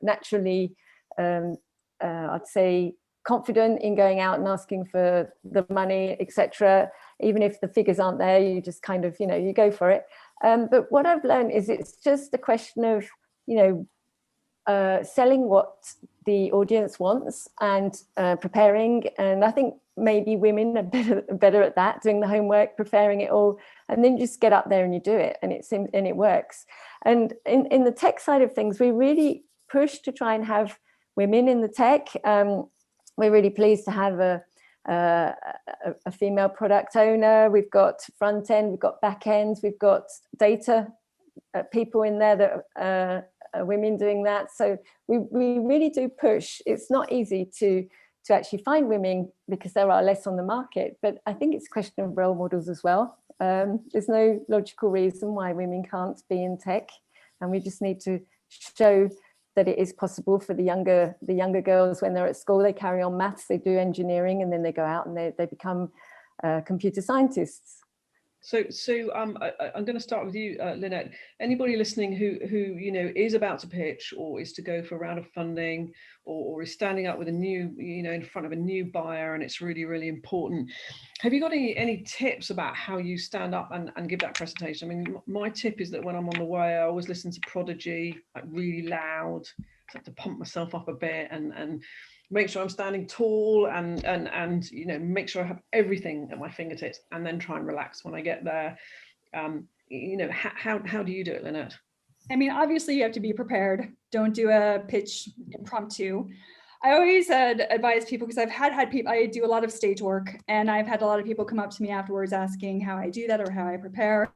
naturally, I'd say, confident in going out and asking for the money, etc. Even if the figures aren't there, you just kind of, you go for it. But what I've learned is it's just a question of, selling what the audience wants and preparing. And I think maybe women are better at that, doing the homework, preparing it all, and then just get up there and you do it, and it works. And in the tech side of things, we really push to try and have women in the tech. We're really pleased to have a female product owner. We've got front end, we've got back end, we've got data people in there that are women doing that. So we really do push. It's not easy to actually find women because there are less on the market, but I think it's a question of role models as well. There's no logical reason why women can't be in tech, and we just need to show that it is possible for the younger girls. When they're at school, they carry on maths, they do engineering, and then they go out and they become computer scientists. So I'm going to start with you, Lynette. Anybody listening who is about to pitch or is to go for a round of funding or is standing up with a new, in front of a new buyer, and it's really, really important. Have you got any tips about how you stand up and give that presentation? I mean, my tip is that when I'm on the way, I always listen to Prodigy, like really loud, to pump myself up a bit and make sure I'm standing tall and make sure I have everything at my fingertips, and then try and relax when I get there. How do you do it, Lynette? I mean, obviously you have to be prepared. Don't do a pitch impromptu. I always advise people, because I've had people, I do a lot of stage work, and I've had a lot of people come up to me afterwards asking how I do that or how I prepare.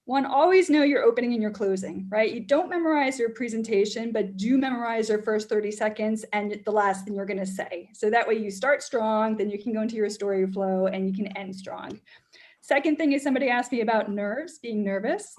One, always know your opening and your closing, right? You don't memorize your presentation, but do memorize your first 30 seconds and the last thing you're going to say. So that way you start strong, then you can go into your story flow and you can end strong. Second thing is, somebody asked me about nerves, being nervous.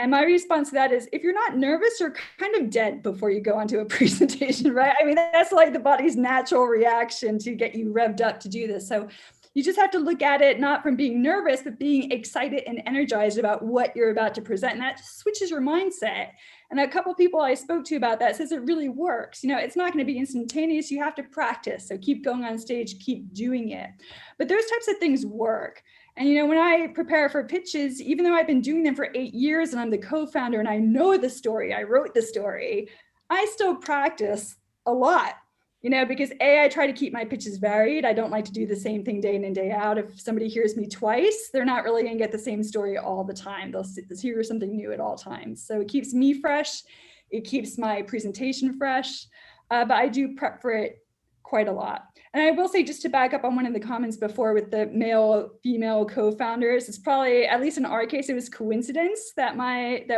And my response to that is, if you're not nervous, you're kind of dead before you go onto a presentation, right? I mean, that's like the body's natural reaction to get you revved up to do this. So you just have to look at it not from being nervous, but being excited and energized about what you're about to present. And that switches your mindset. And a couple of people I spoke to about that says it really works. It's not going to be instantaneous. You have to practice. So keep going on stage, keep doing it. But those types of things work. And, when I prepare for pitches, even though I've been doing them for 8 years and I'm the co-founder and I know the story, I wrote the story, I still practice a lot. Because I try to keep my pitches varied. I don't like to do the same thing day in and day out. If somebody hears me twice, they're not really going to get the same story all the time. They'll hear something new at all times. So it keeps me fresh. It keeps my presentation fresh. But I do prep for it quite a lot. And I will say, just to back up on one of the comments before with the male-female co-founders, it's probably, at least in our case, it was coincidence that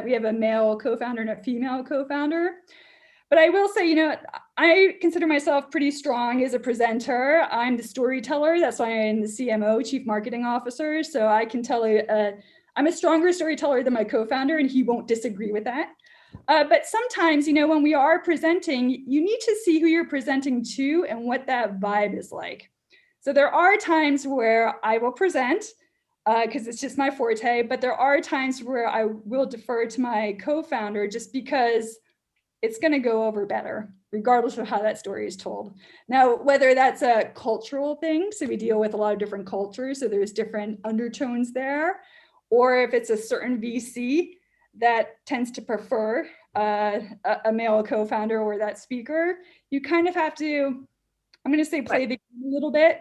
we have a male co-founder and a female co-founder. But I will say, I consider myself pretty strong as a presenter. I'm the storyteller. That's why I'm the CMO, Chief Marketing Officer. So I can tell you, I'm a stronger storyteller than my co-founder, and he won't disagree with that. But sometimes, when we are presenting, you need to see who you're presenting to and what that vibe is like. So there are times where I will present because it's just my forte, but there are times where I will defer to my co-founder just because it's going to go over better, regardless of how that story is told. Now, whether that's a cultural thing, so we deal with a lot of different cultures, so there's different undertones there, or if it's a certain VC that tends to prefer a male co-founder or that speaker, you kind of have to, I'm going to say, play the game a little bit,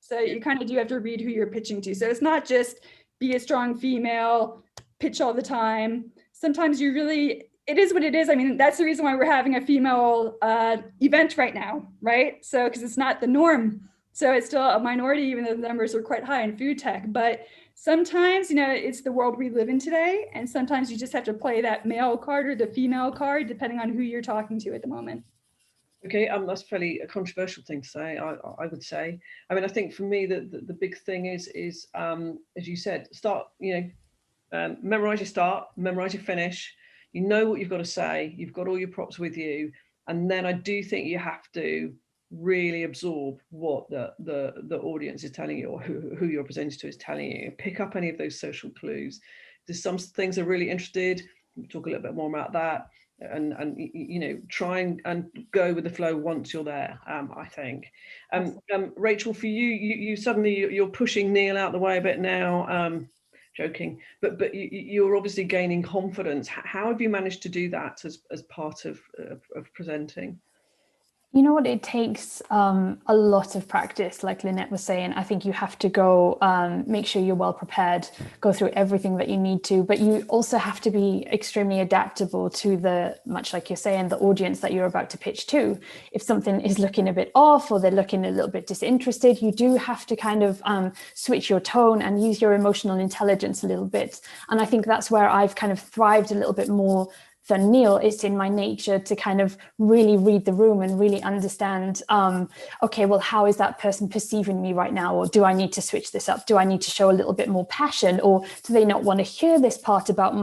so you kind of do have to read who you're pitching to. So it's not just be a strong female, pitch all the time. Sometimes you really, it is what it is. I mean, that's the reason why we're having a female event right now, right? So, because it's not the norm. So it's still a minority, even though the numbers are quite high in food tech. But sometimes, you know, it's the world we live in today. And sometimes you just have to play that male card or the female card, depending on who you're talking to at the moment. Okay, that's fairly a controversial thing to say, I would say. I mean, I think for me, the big thing is as you said, start, memorize your start, memorize your finish. You know what you've got to say, you've got all your props with you. And then I do think you have to really absorb what the audience is telling you, or who you're presenting to is telling you. Pick up any of those social clues. There's some things are really interested. We'll talk a little bit more about that. And you know, try and go with the flow once you're there. I think. Rachel, for you suddenly you're pushing Neil out the way a bit now. Joking, but you're obviously gaining confidence. How have you managed to do that as part of presenting? You know what, it takes a lot of practice, like Lynette was saying. I think you have to go make sure you're well prepared, go through everything that you need to, but you also have to be extremely adaptable to the, much like you're saying, the audience that you're about to pitch to. If something is looking a bit off or they're looking a little bit disinterested, you do have to kind of switch your tone and use your emotional intelligence a little bit. And I think that's where I've kind of thrived a little bit more than Neil. It's in my nature to kind of really read the room and really understand, okay, well, how is that person perceiving me right now? Or do I need to switch this up? Do I need to show a little bit more passion? Or do they not want to hear this part about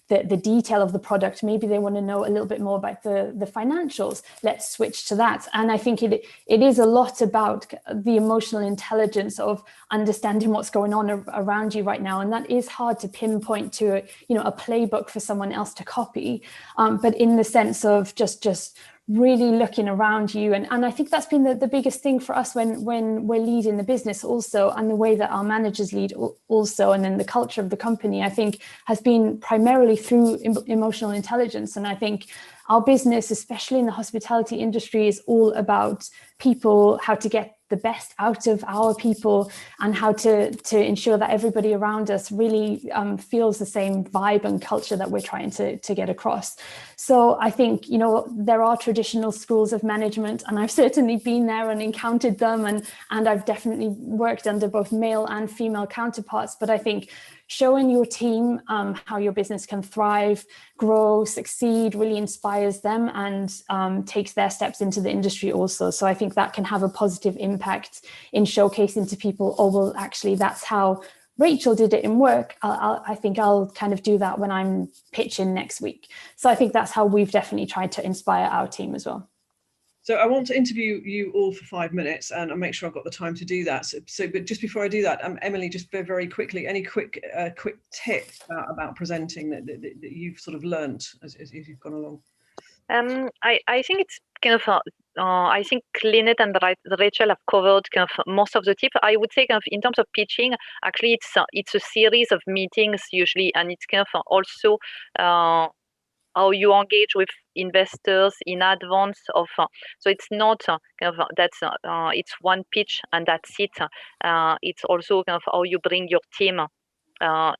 the detail of the product? Maybe they want to know a little bit more about the financials. Let's switch to that. And I think it is a lot about the emotional intelligence of understanding what's going on around you right now. And that is hard to pinpoint to a playbook for someone else to copy. But in the sense of just really looking around you. And I think that's been the biggest thing for us when we're leading the business also, and the way that our managers lead also, and then the culture of the company, I think, has been primarily through emotional intelligence. And I think our business, especially in the hospitality industry, is all about people, how to get the best out of our people, and how to ensure that everybody around us really feels the same vibe and culture that we're trying to get across. So I think, there are traditional schools of management, and I've certainly been there and encountered them, and I've definitely worked under both male and female counterparts. But I think showing your team how your business can thrive, grow, succeed, really inspires them and takes their steps into the industry also. So I think that can have a positive impact in showcasing to people, oh, well, actually, that's how Rachel did it in work. I think I'll kind of do that when I'm pitching next week. So I think that's how we've definitely tried to inspire our team as well. So I want to interview you all for 5 minutes, and I'll make sure I've got the time to do that. But just before I do that, Emily, just very quickly, any quick tips about presenting that you've sort of learned as you've gone along? I think it's kind of, I think Lynette and Rachel have covered kind of most of the tips. I would say kind of in terms of pitching, actually it's a series of meetings usually, and it's kind of also how you engage with investors in advance of. So it's not kind of it's one pitch and that's it. It's also kind of how you bring your team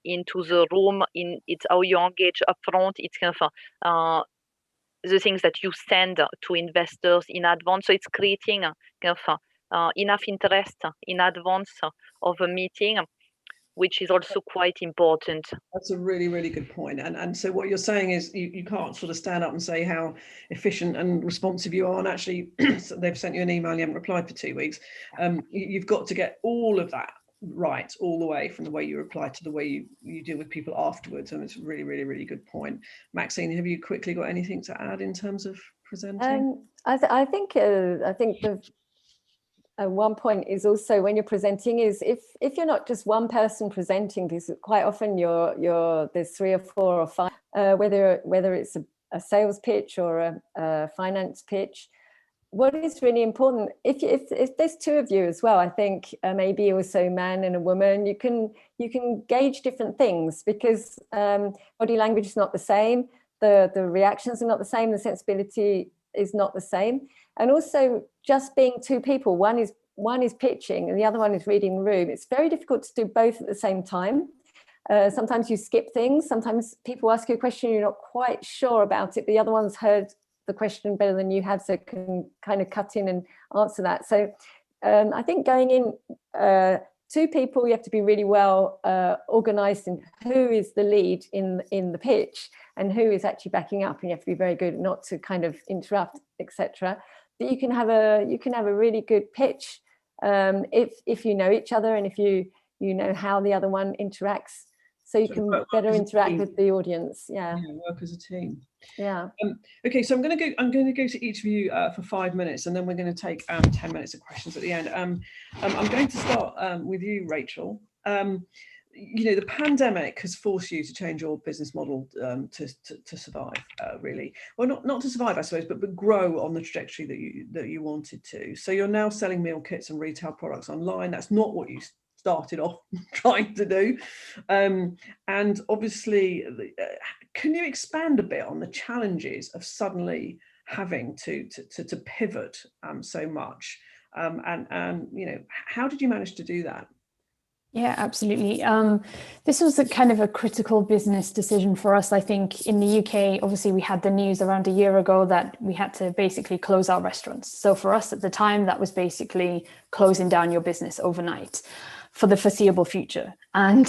into the room. It's how you engage upfront. It's kind of the things that you send to investors in advance. So it's creating kind of enough interest in advance of a meeting, which is also quite important. That's a really, really good point. And so what you're saying is you can't sort of stand up and say how efficient and responsive you are, and actually they've sent you an email and you haven't replied for 2 weeks. You've got to get all of that right, all the way from the way you reply to the way you deal with people afterwards. And it's a really, really, really good point. Maxine, have you quickly got anything to add in terms of presenting? I think the one point is also when you're presenting is if you're not just one person presenting, because quite often there's 3 or 4 or 5, whether it's a sales pitch or a finance pitch. What is really important, if there's 2 of you as well, I think maybe also a man and a woman, you can gauge different things, because body language is not the same, the reactions are not the same, the sensibility is not the same. And also just being 2 people, one is pitching and the other one is reading the room. It's very difficult to do both at the same time. Sometimes you skip things. Sometimes people ask you a question, you're not quite sure about it, but the other one's heard the question better than you have, so can kind of cut in and answer that. So I think going in, two people, you have to be really well organized in who is the lead in the pitch and who is actually backing up, and you have to be very good not to kind of interrupt, etc. But you can have a really good pitch if you know each other and if you know how the other one interacts, so you can better interact with the audience. Yeah, work as a team. Yeah. Okay, so I'm going to go to each of you for 5 minutes, and then we're going to take 10 minutes of questions at the end. I'm going to start with you, Rachel. You know, the pandemic has forced you to change your business model to survive, really. Well, not to survive, I suppose, but grow on the trajectory that you wanted to. So you're now selling meal kits and retail products online. That's not what you started off trying to do. And obviously, can you expand a bit on the challenges of suddenly having to pivot so much? And you know, how did you manage to do that? Yeah, absolutely. This was a kind of a critical business decision for us. I think in the UK, obviously we had the news around a year ago that we had to basically close our restaurants. So for us at the time, that was basically closing down your business overnight for the foreseeable future. And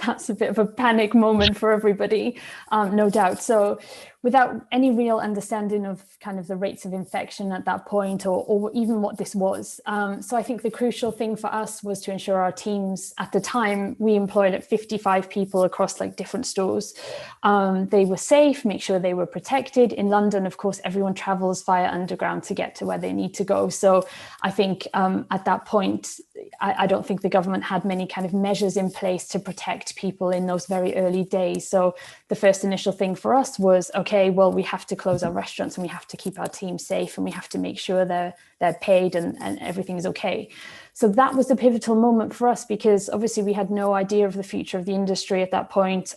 that's a bit of a panic moment for everybody, no doubt. So without any real understanding of kind of the rates of infection at that point, or even what this was. So I think the crucial thing for us was to ensure our teams, at the time, we employed like 55 people across like different stores. They were safe, make sure they were protected. In London, of course, everyone travels via underground to get to where they need to go. So I think at that point, I don't think the government had many kind of measures in place to protect people in those very early days. So the first initial thing for us was, okay, well, we have to close our restaurants and we have to keep our team safe and we have to make sure they're paid and everything is okay. So that was the pivotal moment for us, because obviously we had no idea of the future of the industry at that point,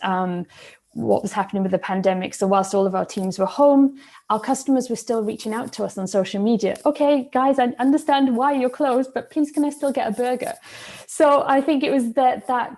what was happening with the pandemic. So whilst all of our teams were home, our customers were still reaching out to us on social media. Okay, guys, I understand why you're closed, but please can I still get a burger? So I think it was that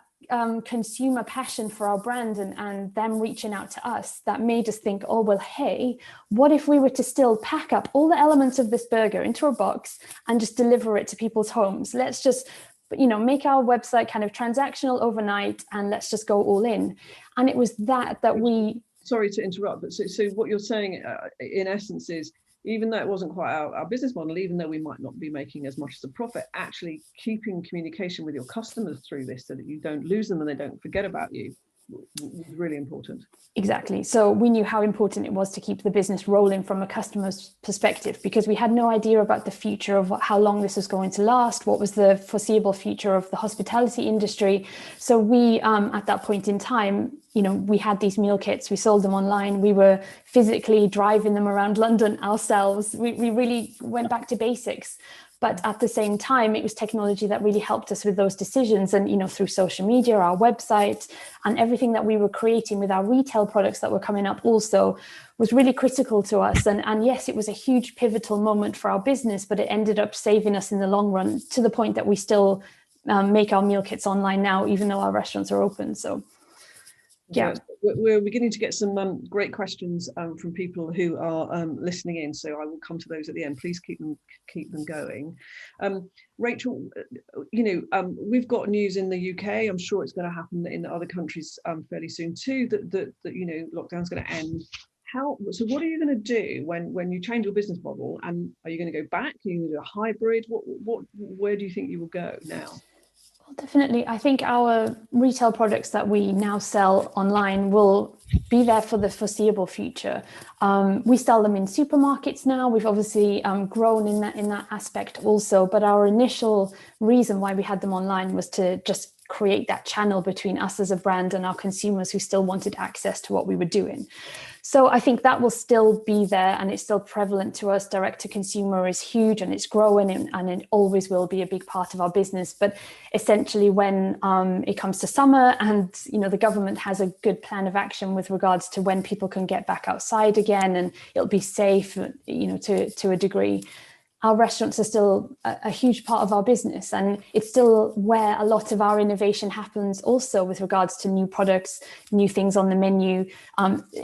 consumer passion for our brand and them reaching out to us that made us think, oh, well, hey, what if we were to still pack up all the elements of this burger into a box and just deliver it to people's homes? Let's just, you know, make our website kind of transactional overnight and let's just go all in. And it was that we... Sorry to interrupt, but so what you're saying in essence is, even though it wasn't quite our business model, even though we might not be making as much as a profit, actually keeping communication with your customers through this so that you don't lose them and they don't forget about you was really important. Exactly. So we knew how important it was to keep the business rolling from a customer's perspective, because we had no idea about the future of how long this was going to last, what was the foreseeable future of the hospitality industry. So we, at that point in time, you know, we had these meal kits, we sold them online, we were physically driving them around London ourselves. We really went back to basics. But at the same time, it was technology that really helped us with those decisions. And, you know, through social media, our website, and everything that we were creating with our retail products that were coming up also was really critical to us. And yes, it was a huge pivotal moment for our business, but it ended up saving us in the long run, to the point that we still make our meal kits online now, even though our restaurants are open. So, yeah. We're beginning to get some great questions from people who are listening in, so I will come to those at the end. Please keep them going. Rachel, you know, we've got news in the UK. I'm sure it's going to happen in other countries fairly soon too. That you know, lockdown's going to end. So what are you going to do when you change your business model? And are you going to go back? Are you going to do a hybrid? Where do you think you will go now? Well, definitely. I think our retail products that we now sell online will be there for the foreseeable future. We sell them in supermarkets now. We've obviously grown in that aspect also. But our initial reason why we had them online was to just create that channel between us as a brand and our consumers who still wanted access to what we were doing. So I think that will still be there, and it's still prevalent to us. Direct to consumer is huge and it's growing, and it always will be a big part of our business. But essentially when it comes to summer, and you know, the government has a good plan of action with regards to when people can get back outside again and it'll be safe, you know, to a degree. our restaurants are still a huge part of our business, and it's still where a lot of our innovation happens also with regards to new products, new things on the menu,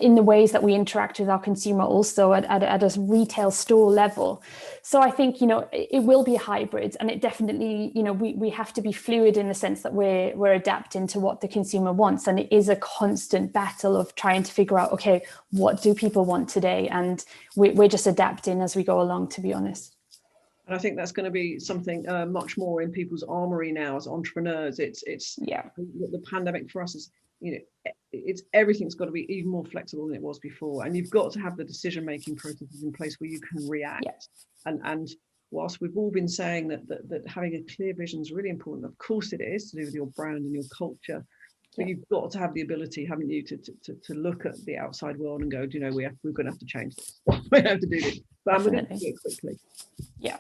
in the ways that we interact with our consumer also at a retail store level. So I think, it will be a hybrid, and it definitely, we have to be fluid in the sense that we're adapting to what the consumer wants. And it is a constant battle of trying to figure out, okay, what do people want today? And we're just adapting as we go along, to be honest. And I think that's going to be something much more in people's armory now as entrepreneurs. It's the pandemic for us is, it's everything's got to be even more flexible than it was before. And you've got to have the decision-making processes in place where you can react. And whilst we've all been saying that having a clear vision is really important, of course it is, to do with your brand and your culture. But you've got to have the ability, haven't you, to look at the outside world and go, we're going to have to change this. We have to do this. But we're going to do it quickly. Yeah.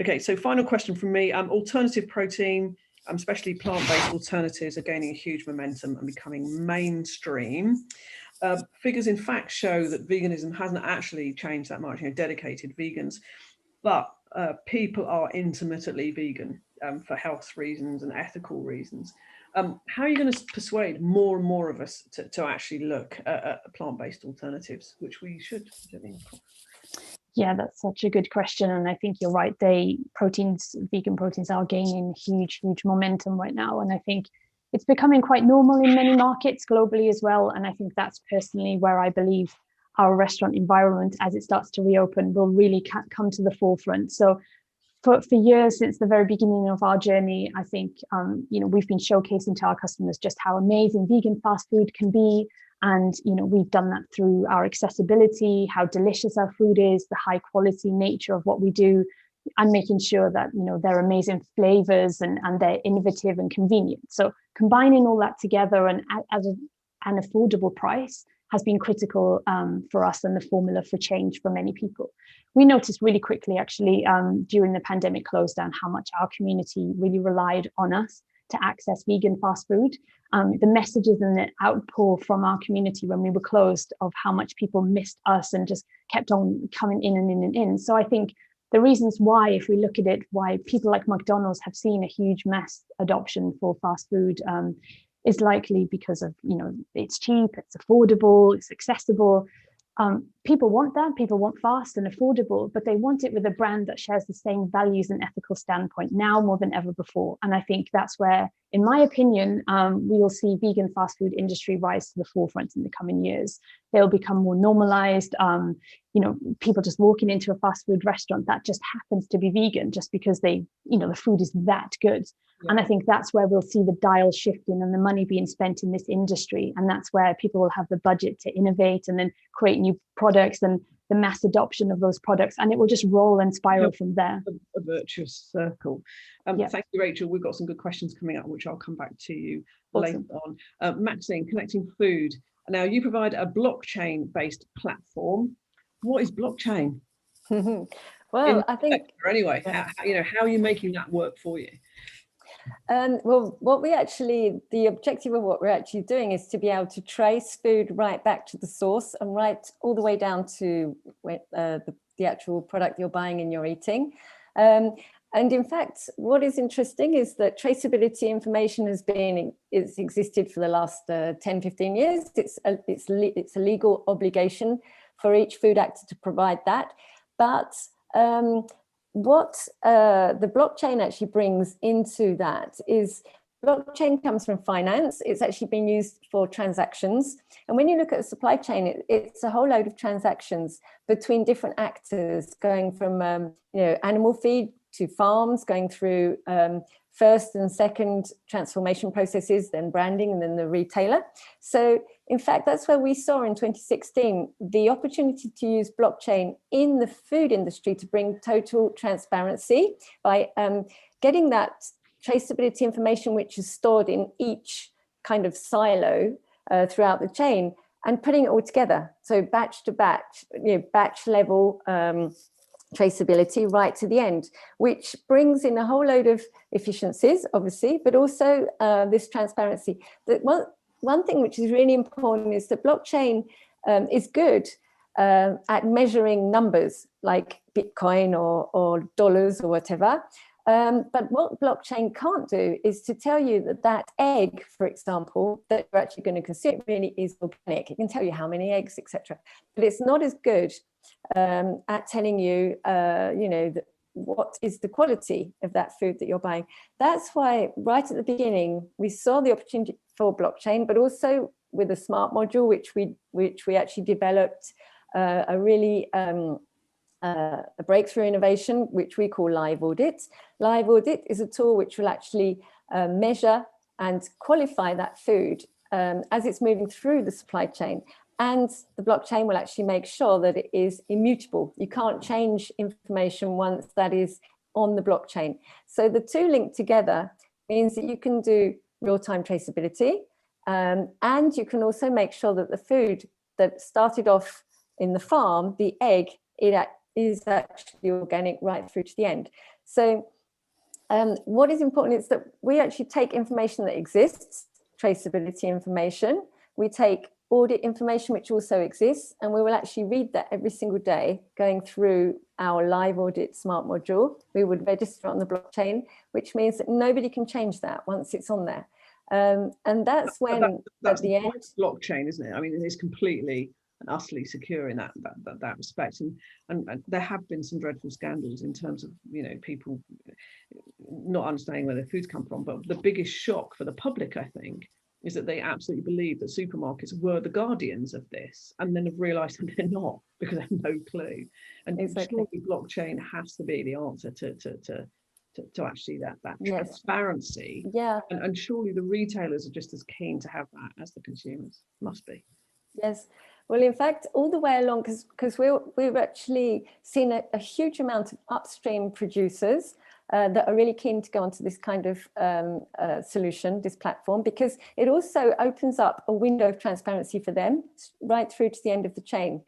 Okay, so final question from me. Alternative protein, especially plant-based alternatives, are gaining a huge momentum and becoming mainstream. Figures, in fact, show that veganism hasn't actually changed that much, dedicated vegans, but people are intermittently vegan for health reasons and ethical reasons. How are you going to persuade more and more of us to actually look at plant-based alternatives, which we should? Yeah, that's such a good question. And I think you're right. Vegan proteins are gaining huge momentum right now. And I think it's becoming quite normal in many markets globally as well. And I think that's personally where I believe our restaurant environment, as it starts to reopen, will really come to the forefront. So for years, since the very beginning of our journey, I think, we've been showcasing to our customers just how amazing vegan fast food can be. And, we've done that through our accessibility, how delicious our food is, the high quality nature of what we do, and making sure that, they're amazing flavors and they're innovative and convenient. So combining all that together and at an affordable price has been critical for us and the formula for change for many people. We noticed really quickly, actually, during the pandemic close down, how much our community really relied on us to access vegan fast food. The messages and the outpour from our community when we were closed of how much people missed us and just kept on coming in and in and in. So I think the reasons why, if we look at it, why people like McDonald's have seen a huge mass adoption for fast food is likely because of, it's cheap, it's affordable, it's accessible. People want that. People want fast and affordable, but they want it with a brand that shares the same values and ethical standpoint now more than ever before. And I think that's where, in my opinion, we will see vegan fast food industry rise to the forefront in the coming years. They'll become more normalized. People just walking into a fast food restaurant that just happens to be vegan just because the food is that good. Yeah. And I think that's where we'll see the dial shifting and the money being spent in this industry. And that's where people will have the budget to innovate and then create new products and the mass adoption of those products. And it will just roll and spiral from there. A virtuous circle. Thank you, Rachel. We've got some good questions coming up, which I'll come back to you later on. Maxine, connecting food. Now, you provide a blockchain-based platform. What is blockchain? Well, I think... Anyway, how are you making that work for you? Well, the objective of what we're actually doing is to be able to trace food right back to the source and right all the way down to the actual product you're buying and you're eating. And in fact, what is interesting is that traceability information has existed for the last 10, 15 years. It's a legal obligation for each food actor to provide that. But what the blockchain actually brings into that is blockchain comes from finance. It's actually been used for transactions. And when you look at a supply chain, it's a whole load of transactions between different actors going from animal feed to farms, going through first and second transformation processes, then branding, and then the retailer. So in fact, that's where we saw in 2016 the opportunity to use blockchain in the food industry to bring total transparency by getting that traceability information, which is stored in each kind of silo throughout the chain, and putting it all together. So batch to batch, batch level traceability right to the end, which brings in a whole load of efficiencies, obviously, but also this transparency. One thing which is really important is that blockchain is good at measuring numbers like Bitcoin or dollars or whatever. But what blockchain can't do is to tell you that that egg, for example, that you're actually going to consume really is organic. It can tell you how many eggs, etc. But it's not as good at telling you, what is the quality of that food that you're buying. That's why right at the beginning, we saw the opportunity for blockchain, but also with a smart module, which we actually developed a really a breakthrough innovation, which we call Live Audit. Live Audit is a tool which will actually measure and qualify that food as it's moving through the supply chain. And the blockchain will actually make sure that it is immutable. You can't change information once that is on the blockchain. So the two linked together means that you can do real-time traceability, and you can also make sure that the food that started off in the farm, the egg, it is actually organic right through to the end. So what is important is that we actually take information that exists, traceability information, we take audit information which also exists, and we will actually read that every single day going through our Live Audit smart module. We would register on the blockchain, which means that nobody can change that once it's on there. And that's when that's at the end, blockchain, isn't it? I mean, it's completely and utterly secure in that respect, and there have been some dreadful scandals in terms of people not understanding where their foods come from. But the biggest shock for the public, I think, is that they absolutely believe that supermarkets were the guardians of this, and then have realised that they're not, because they have no clue. And exactly. surely blockchain has to be the answer to actually that Yes. transparency. Yeah. And surely the retailers are just as keen to have that as the consumers must be. Yes. Well, in fact, all the way along, because we've actually seen a huge amount of upstream producers that are really keen to go onto this kind of solution, this platform, because it also opens up a window of transparency for them right through to the end of the chain.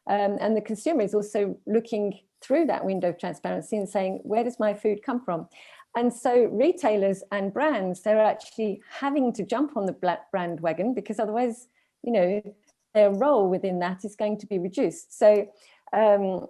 And the consumer is also looking through that window of transparency and saying, where does my food come from? And so retailers and brands, they're actually having to jump on the brand wagon, because otherwise, their role within that is going to be reduced. So, and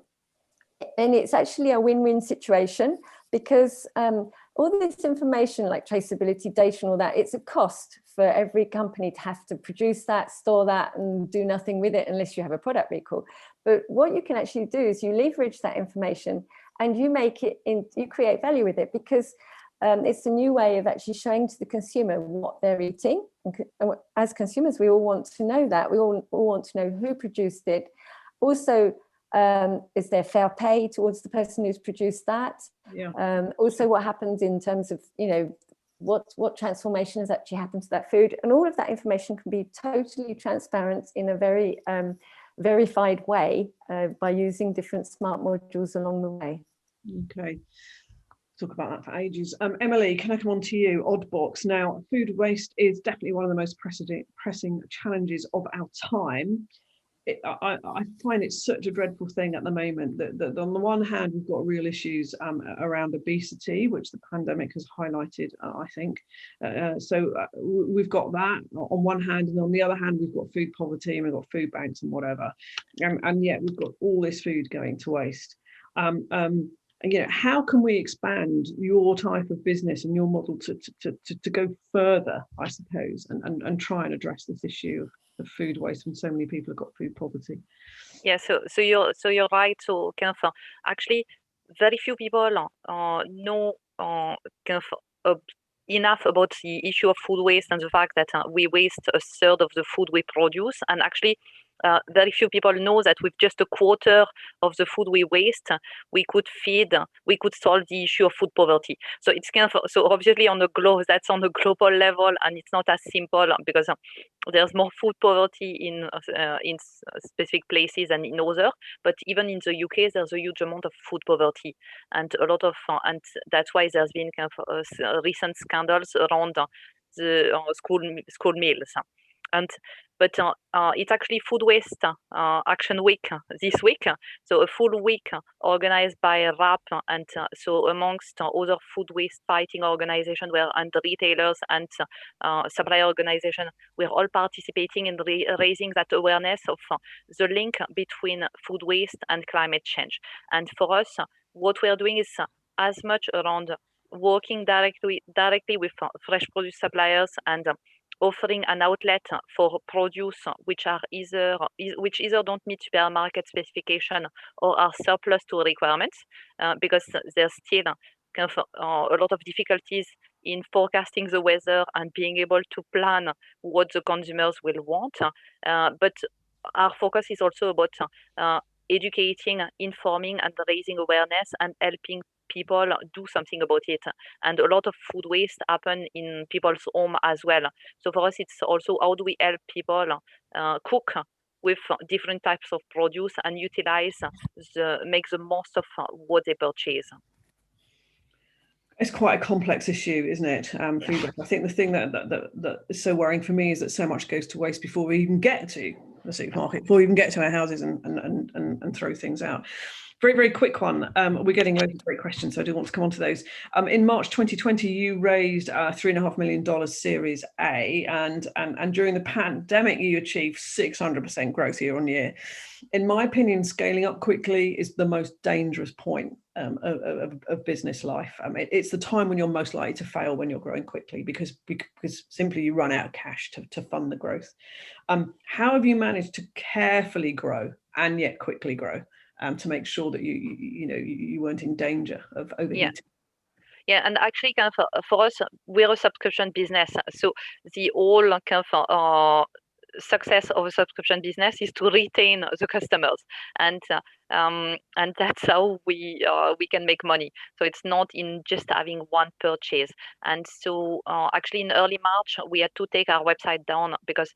it's actually a win-win situation, because all this information like traceability, data and all that, it's a cost for every company to have to produce that, store that and do nothing with it unless you have a product recall. But what you can actually do is you leverage that information and you make it you create value with it, because it's a new way of actually showing to the consumer what they're eating. And as consumers, we all want to know that. We all want to know who produced it. Also, is there fair pay towards the person who's produced that? Yeah. Also, what happens in terms of, what transformation has actually happened to that food? And all of that information can be totally transparent in a very verified way by using different smart modules along the way. Okay. Talk about that for ages. Emily, can I come on to you? Oddbox. Now, food waste is definitely one of the most pressing challenges of our time. I find it such a dreadful thing at the moment that on the one hand, we've got real issues around obesity, which the pandemic has highlighted, I think. So we've got that on one hand, and on the other hand, we've got food poverty and we've got food banks and whatever. And yet we've got all this food going to waste. How can we expand your type of business and your model to go further, I suppose, and try and address this issue of food waste when so many people have got food poverty? Yeah, so you're right. So kind of actually, very few people know kind of enough about the issue of food waste and the fact that we waste a third of the food we produce, and actually. Very few people know that with just a quarter of the food we waste, we could solve the issue of food poverty. So it's kind of, so obviously that's on a global level, and it's not as simple because there's more food poverty in specific places than in others. But even in the UK, there's a huge amount of food poverty, and a lot of, and that's why there's been kind of recent scandals around the school meals. But it's actually Food Waste Action Week this week. So a full week organized by RAP, and so amongst other food waste fighting organizations, and retailers and supplier organizations, we're all participating in raising that awareness of the link between food waste and climate change. And for us, what we're doing is as much around working directly with fresh produce suppliers and offering an outlet for produce which either don't meet supermarket specification or are surplus to requirements, because there's still kind of a lot of difficulties in forecasting the weather and being able to plan what the consumers will want. But our focus is also about educating, informing, and raising awareness and helping people do something about it. And a lot of food waste happen in people's home as well. So for us, it's also how do we help people cook with different types of produce and make the most of what they purchase. It's quite a complex issue, isn't it? Food waste. I think the thing that is so worrying for me is that so much goes to waste before we even get to the supermarket, before we even get to our houses and throw things out. Very, very quick one. We're getting loads of great questions, so I do want to come on to those. In March 2020, you raised $3.5 million Series A, and during the pandemic, you achieved 600% growth year on year. In my opinion, scaling up quickly is the most dangerous point of business life. It's the time when you're most likely to fail when you're growing quickly, because simply you run out of cash to fund the growth. How have you managed to carefully grow and yet quickly grow? To make sure that you weren't in danger of overheating. Yeah, and actually, kind of for us, we're a subscription business. So the whole kind of success of a subscription business is to retain the customers, and that's how we can make money. So it's not in just having one purchase. And so actually in early March we had to take our website down because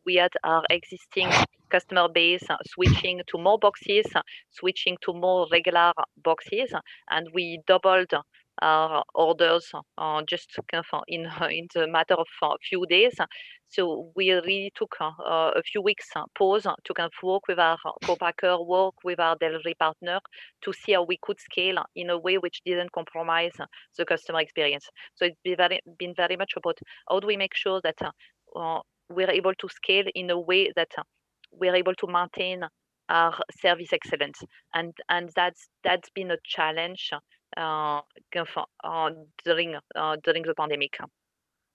we had our existing customer base switching to more boxes, switching to more regular boxes, and we doubled our orders just kind of in the matter of a few days. So we really took a few weeks pause to kind of work with our co-packer, work with our delivery partner to see how we could scale in a way which didn't compromise the customer experience. So it's been very much about how do we make sure that we're able to scale in a way that we're able to maintain our service excellence, and that's been a challenge during the pandemic.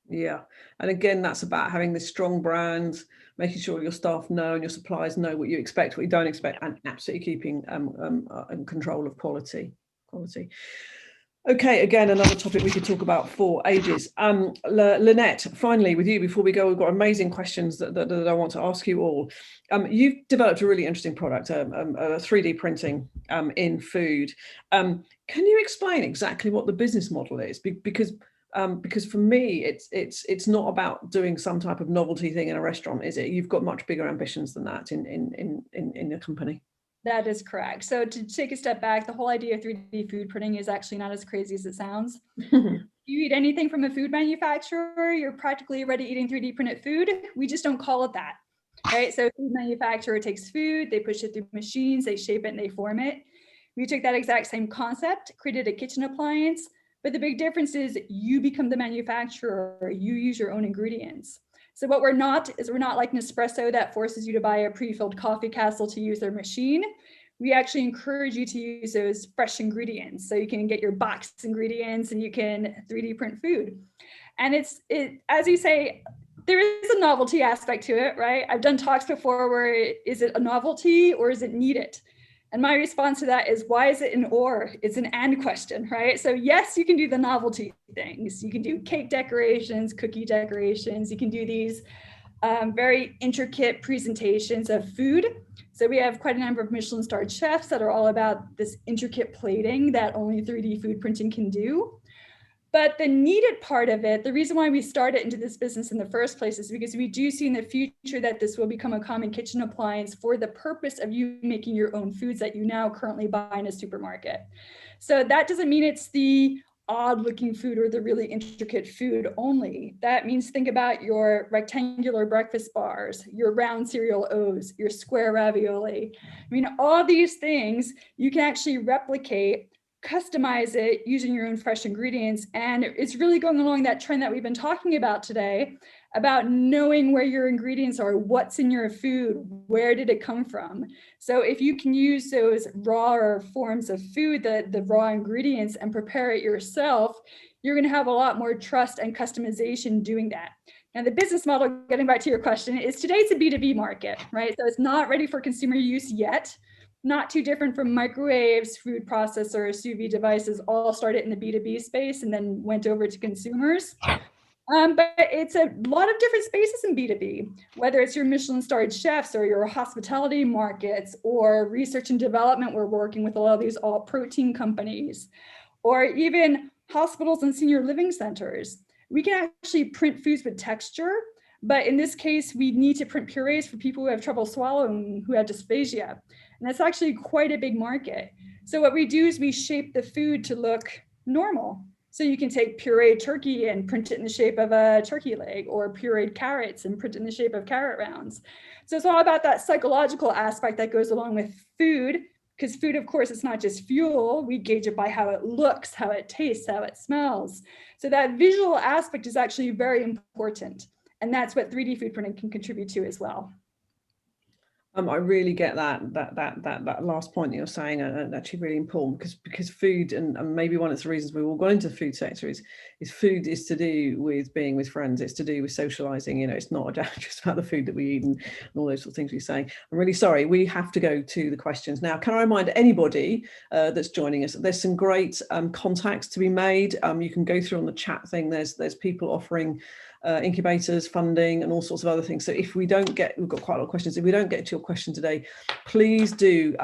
Yeah, and again, that's about having this strong brand, making sure your staff know and your suppliers know what you expect, what you don't expect, and absolutely keeping in control of quality. Okay, again, another topic we could talk about for ages. Lynette, finally, with you, before we go, we've got amazing questions that I want to ask you all. You've developed a really interesting product, 3D printing in food. Can you explain exactly what the business model is? Because for me, it's not about doing some type of novelty thing in a restaurant, is it? You've got much bigger ambitions than that in a company. That is correct. So to take a step back, the whole idea of 3D food printing is actually not as crazy as it sounds. You eat anything from a food manufacturer, you're practically already eating 3D printed food. We just don't call it that, right? So a food manufacturer takes food, they push it through machines, they shape it and they form it. We took that exact same concept, created a kitchen appliance, but the big difference is you become the manufacturer, you use your own ingredients. So what we're not like Nespresso that forces you to buy a pre-filled coffee castle to use their machine. We actually encourage you to use those fresh ingredients. So you can get your boxed ingredients and you can 3D print food. And it's as you say, there is a novelty aspect to it, right? I've done talks before where is it a novelty or is it needed? And my response to that is, why is it an or? It's an and question, right? So yes, you can do the novelty things. You can do cake decorations, cookie decorations. You can do these very intricate presentations of food. So we have quite a number of Michelin-starred chefs that are all about this intricate plating that only 3D food printing can do. But the needed part of it, the reason why we started into this business in the first place is because we do see in the future that this will become a common kitchen appliance for the purpose of you making your own foods that you now currently buy in a supermarket. So that doesn't mean it's the odd looking food or the really intricate food only. That means think about your rectangular breakfast bars, your round cereal O's, your square ravioli. I mean, all these things you can actually replicate, customize it using your own fresh ingredients. And it's really going along that trend that we've been talking about today, about knowing where your ingredients are, what's in your food, where did it come from? So if you can use those raw forms of food, the raw ingredients, and prepare it yourself, you're going to have a lot more trust and customization doing that. Now, the business model, getting back to your question, is today it's a B2B market, right? So it's not ready for consumer use yet. Not too different from microwaves, food processors, sous vide devices, all started in the B2B space and then went over to consumers. But it's a lot of different spaces in B2B, whether it's your Michelin-starred chefs or your hospitality markets or research and development. We're working with a lot of these all protein companies, or even hospitals and senior living centers. We can actually print foods with texture, but in this case, we need to print purees for people who have trouble swallowing, who have dysphagia. And that's actually quite a big market. So what we do is we shape the food to look normal. So you can take pureed turkey and print it in the shape of a turkey leg, or pureed carrots and print it in the shape of carrot rounds. So it's all about that psychological aspect that goes along with food, because food, of course, it's not just fuel. We gauge it by how it looks, how it tastes, how it smells. So that visual aspect is actually very important. And that's what 3D food printing can contribute to as well. I really get that last point that you're saying, and actually really important, because food, and maybe one of the reasons we've all gone into the food sector is food is to do with being with friends. It's to do with socializing. You know, it's not just about the food that we eat and all those sort of things we're saying. I'm really sorry, we have to go to the questions now. Can I remind anybody that's joining us, there's some great contacts to be made. You can go through on the chat thing. There's people offering incubators, funding, and all sorts of other things. So if we don't get, we've got quite a lot of questions. If we don't get to your question today, please do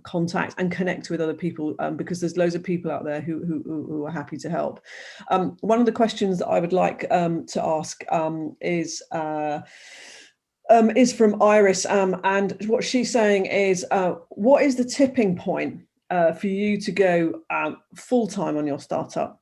contact and connect with other people, because there's loads of people out there who are happy to help. One of the questions that I would like to ask is from Iris, and what she's saying is, what is the tipping point for you to go full-time on your startup?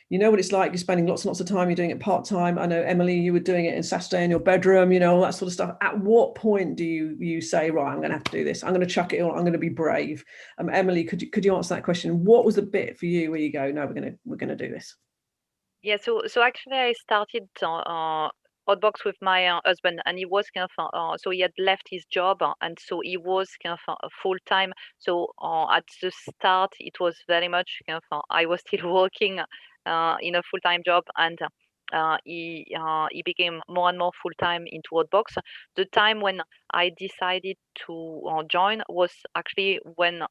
You know what it's like, you're spending lots and lots of time, you're doing it part-time. I know, Emily, you were doing it in Saturday in your bedroom, you know, all that sort of stuff. At what point do you say, right, I'm going to have to do this, I'm going to chuck it on, I'm going to be brave? Emily, could you answer that question? What was the bit for you where you go, no, we're going to do this? Yeah, so actually I started Hotbox with my husband, and he was kind of so he had left his job, and so he was kind of full-time. So at the start it was very much kind of I was still working in a full-time job, and he became more and more full-time into Hotbox. The time when I decided to join was actually when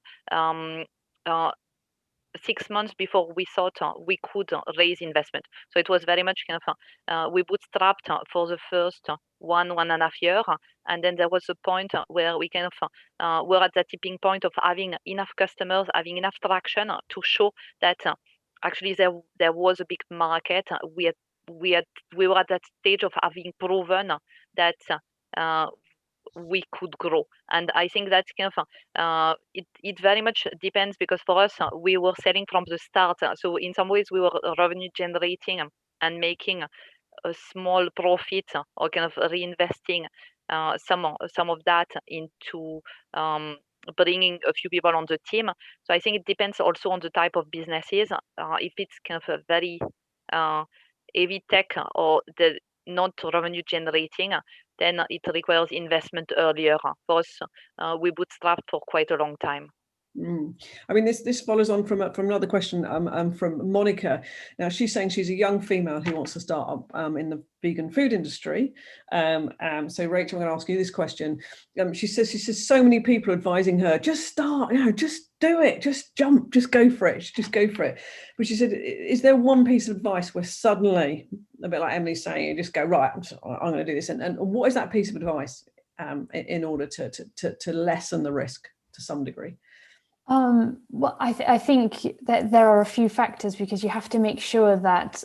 6 months before we thought we could raise investment. So it was very much kind of we bootstrapped for the first 1.5 years, and then there was a point where we kind of were at the tipping point of having enough customers, having enough traction to show that actually there was a big market. We were at that stage of having proven that we could grow. And I think that's kind of it very much depends, because for us we were selling from the start, so in some ways we were revenue generating and making a small profit, or kind of reinvesting some of that into bringing a few people on the team. So I think it depends also on the type of businesses. If it's kind of a very heavy tech or the not revenue generating, then it requires investment earlier. For us, we bootstrapped for quite a long time. I mean, this follows on from another question from Monica. Now, she's saying she's a young female who wants to start up in the vegan food industry. So, Rachel, I'm going to ask you this question. She says so many people are advising her, just start, just do it, just jump, just go for it, But she said, is there one piece of advice where suddenly, a bit like Emily's saying, you just go, right, I'm going to do this, and what is that piece of advice in order to lessen the risk to some degree? Well, I think that there are a few factors, because you have to make sure that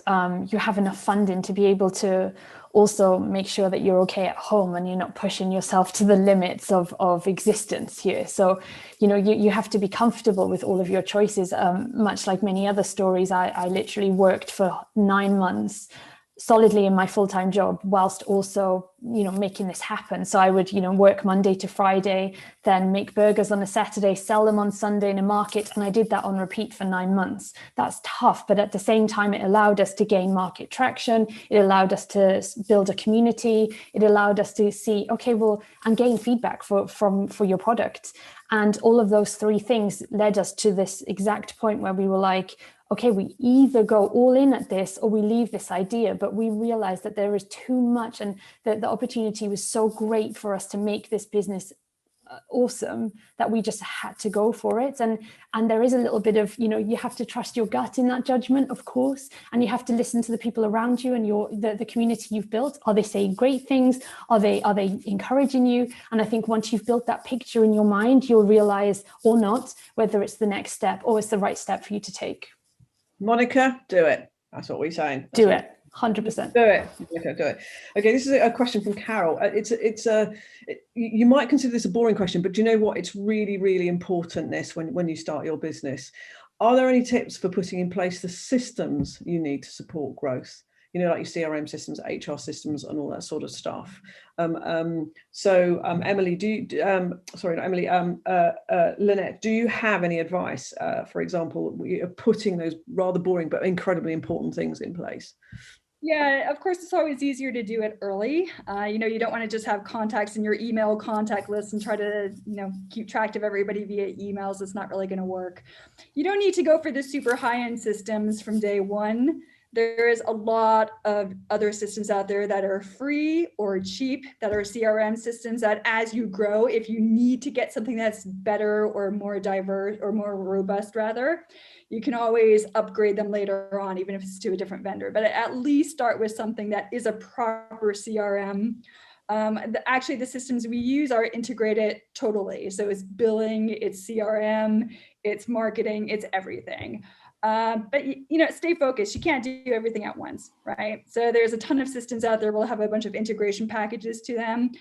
you have enough funding to be able to also make sure that you're okay at home and you're not pushing yourself to the limits of existence here. So, you have to be comfortable with all of your choices. Much like many other stories, I literally worked for 9 months solidly in my full-time job whilst also making this happen. So I would work Monday to Friday, then make burgers on a Saturday, sell them on Sunday in a market, and I did that on repeat for 9 months. That's tough, but at the same time it allowed us to gain market traction, it allowed us to build a community, it allowed us to see, okay, well, and gain feedback for your product. And all of those three things led us to this exact point where we were like, okay, we either go all in at this or we leave this idea. But we realized that there is too much, and that the opportunity was so great for us to make this business awesome that we just had to go for it. And there is a little bit of, you have to trust your gut in that judgment, of course, and you have to listen to the people around you and the community you've built. Are they saying great things? Are they encouraging you? And I think once you've built that picture in your mind, you'll realize, or not, whether it's the next step or it's the right step for you to take. Monica, do it. That's what we're saying. Do it. 100%. Do it. Okay, do it. Okay, this is a question from Carol. You might consider this a boring question, but do you know what? It's really, really important, this, when you start your business. Are there any tips for putting in place the systems you need to support growth? Like your CRM systems, HR systems, and all that sort of stuff. Emily, Lynette, do you have any advice, for example, putting those rather boring but incredibly important things in place? Yeah, of course, it's always easier to do it early. You don't want to just have contacts in your email contact list and try to, keep track of everybody via emails. It's not really going to work. You don't need to go for the super high-end systems from day one. There is a lot of other systems out there that are free or cheap, that are CRM systems that, as you grow, if you need to get something that's better or more diverse or more robust, rather, you can always upgrade them later on, even if it's to a different vendor. But at least start with something that is a proper CRM. Actually, the systems we use are integrated totally. So it's billing, it's CRM, it's marketing, it's everything. But stay focused. You can't do everything at once, right? So there's a ton of systems out there. We'll have a bunch of integration packages to them.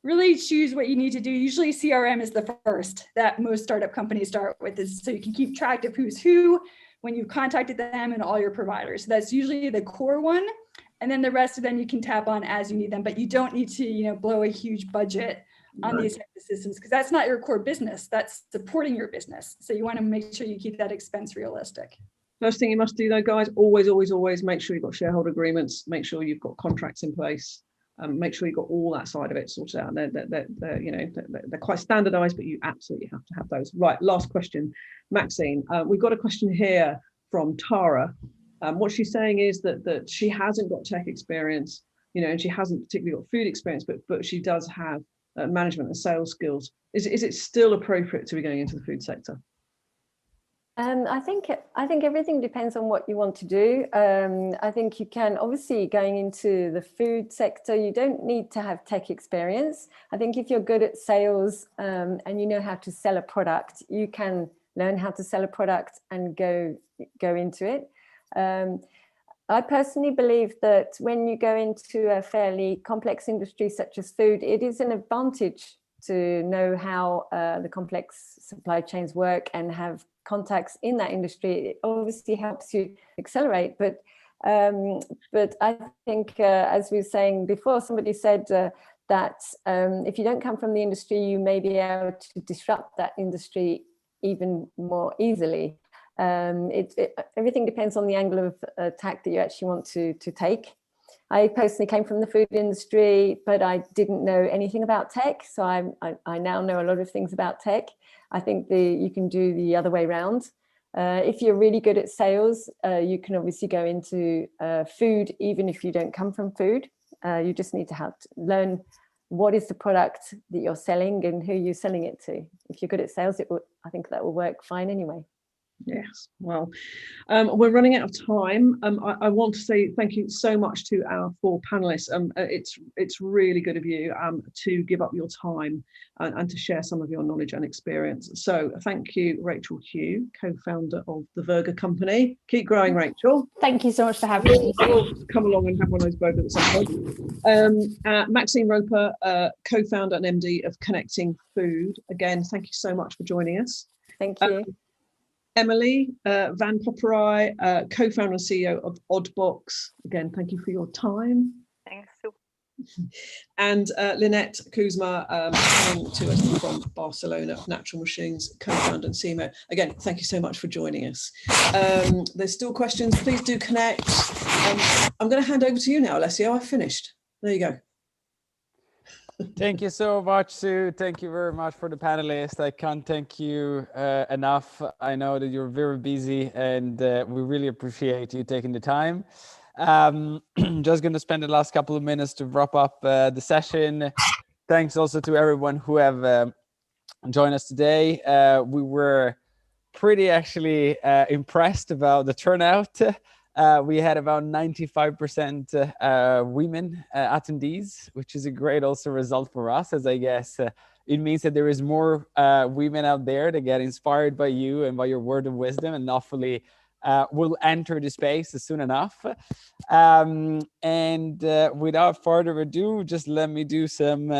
Really choose what you need to do. Usually CRM is the first that most startup companies start with, so you can keep track of who's who when you've contacted them and all your providers. So that's usually the core one. And then the rest of them you can tap on as you need them, but you don't need to, blow a huge budget on these types of systems, because that's not your core business. That's supporting your business. So you want to make sure you keep that expense realistic. First thing you must do, though, guys, always make sure you've got shareholder agreements, make sure you've got contracts in place, make sure you've got all that side of it sorted out. They're quite standardized, but you absolutely have to have those. Right, last question, Maxine. We've got a question here from Tara. What she's saying is that she hasn't got tech experience, and she hasn't particularly got food experience, but she does have management and sales skills. Is it still appropriate to be going into the food sector? I think everything depends on what you want to do. I think you can, obviously, going into the food sector, you don't need to have tech experience. I think if you're good at sales and you know how to sell a product, you can learn how to sell a product and go into it. I personally believe that when you go into a fairly complex industry such as food, it is an advantage to know how the complex supply chains work and have contacts in that industry. It obviously helps you accelerate, but I think, as we were saying before, somebody said that if you don't come from the industry, you may be able to disrupt that industry even more easily. Everything depends on the angle of attack that you actually want to take. I personally came from the food industry, but I didn't know anything about tech. So I now know a lot of things about tech. I think you can do the other way around. If you're really good at sales, you can obviously go into food, even if you don't come from food. You just need to learn what is the product that you're selling and who you're selling it to. If you're good at sales, I think that will work fine anyway. Yes, well, we're running out of time. I want to say thank you so much to our 4 panelists. It's really good of you to give up your time and to share some of your knowledge and experience. So thank you, Rachel Hugh, co-founder of the Virga Company. Keep growing, Rachel. Thank you so much for having me. Come along and have one of those burgers at some point. Maxine Roper, co-founder and MD of Connecting Food. Again, thank you so much for joining us. Thank you. Emily Van Popperwright, co-founder and CEO of Oddbox. Again, thank you for your time. Thanks. And Lynette Kuzma, coming to us from Barcelona, Natural Machines, co-founder and CEO. Again, thank you so much for joining us. There's still questions. Please do connect. I'm going to hand over to you now, Alessio. I've finished. There you go. Thank you so much, Sue. Thank you very much for the panelists. I can't thank you enough. I know that you're very busy, and we really appreciate you taking the time. Just going to spend the last couple of minutes to wrap up the session. Thanks also to everyone who have joined us today. We were pretty actually impressed about the turnout. We had about 95% women attendees, which is a great also result for us, as I guess it means that there is more women out there that get inspired by you and by your word of wisdom, and hopefully will enter the space soon enough. And without further ado, just let me do some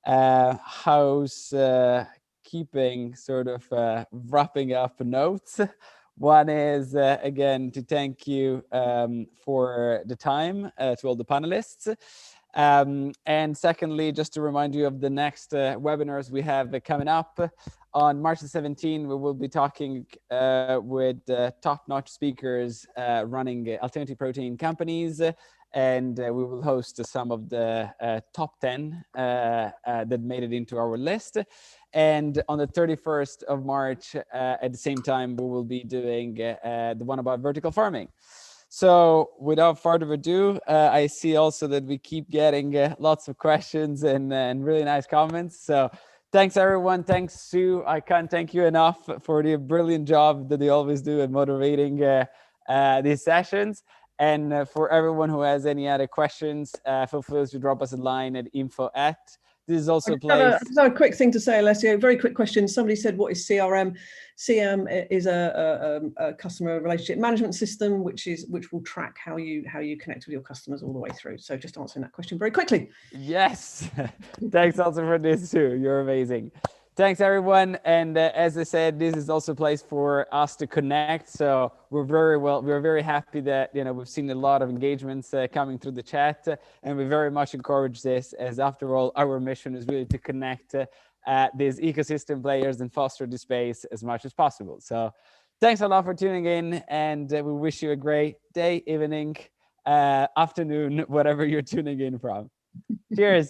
housekeeping sort of wrapping up notes. One is, again, to thank you for the time to all the panelists. And secondly, just to remind you of the next webinars we have coming up. On March the 17th, we will be talking with top-notch speakers running alternative protein companies. And we will host some of the top 10 that made it into our list. And on the 31st of March, at the same time, we will be doing the one about vertical farming. So without further ado, I see also that we keep getting lots of questions and really nice comments. So thanks, everyone. Thanks, Sue. I can't thank you enough for the brilliant job that they always do in moderating these sessions. And for everyone who has any other questions, feel free to drop us a line at info@. This is also a place. I just have a quick thing to say, Alessio. Very quick question. Somebody said, "What is CRM?" CRM is a customer relationship management system, which will track how you connect with your customers all the way through. So just answering that question very quickly. Yes. Thanks also for this too. You're amazing. Thanks, everyone. And as I said, this is also a place for us to connect. So we're very happy that we've seen a lot of engagements coming through the chat, and we very much encourage this, as after all, our mission is really to connect these ecosystem players and foster the space as much as possible. So thanks a lot for tuning in, and we wish you a great day, evening, afternoon, whatever you're tuning in from. Cheers.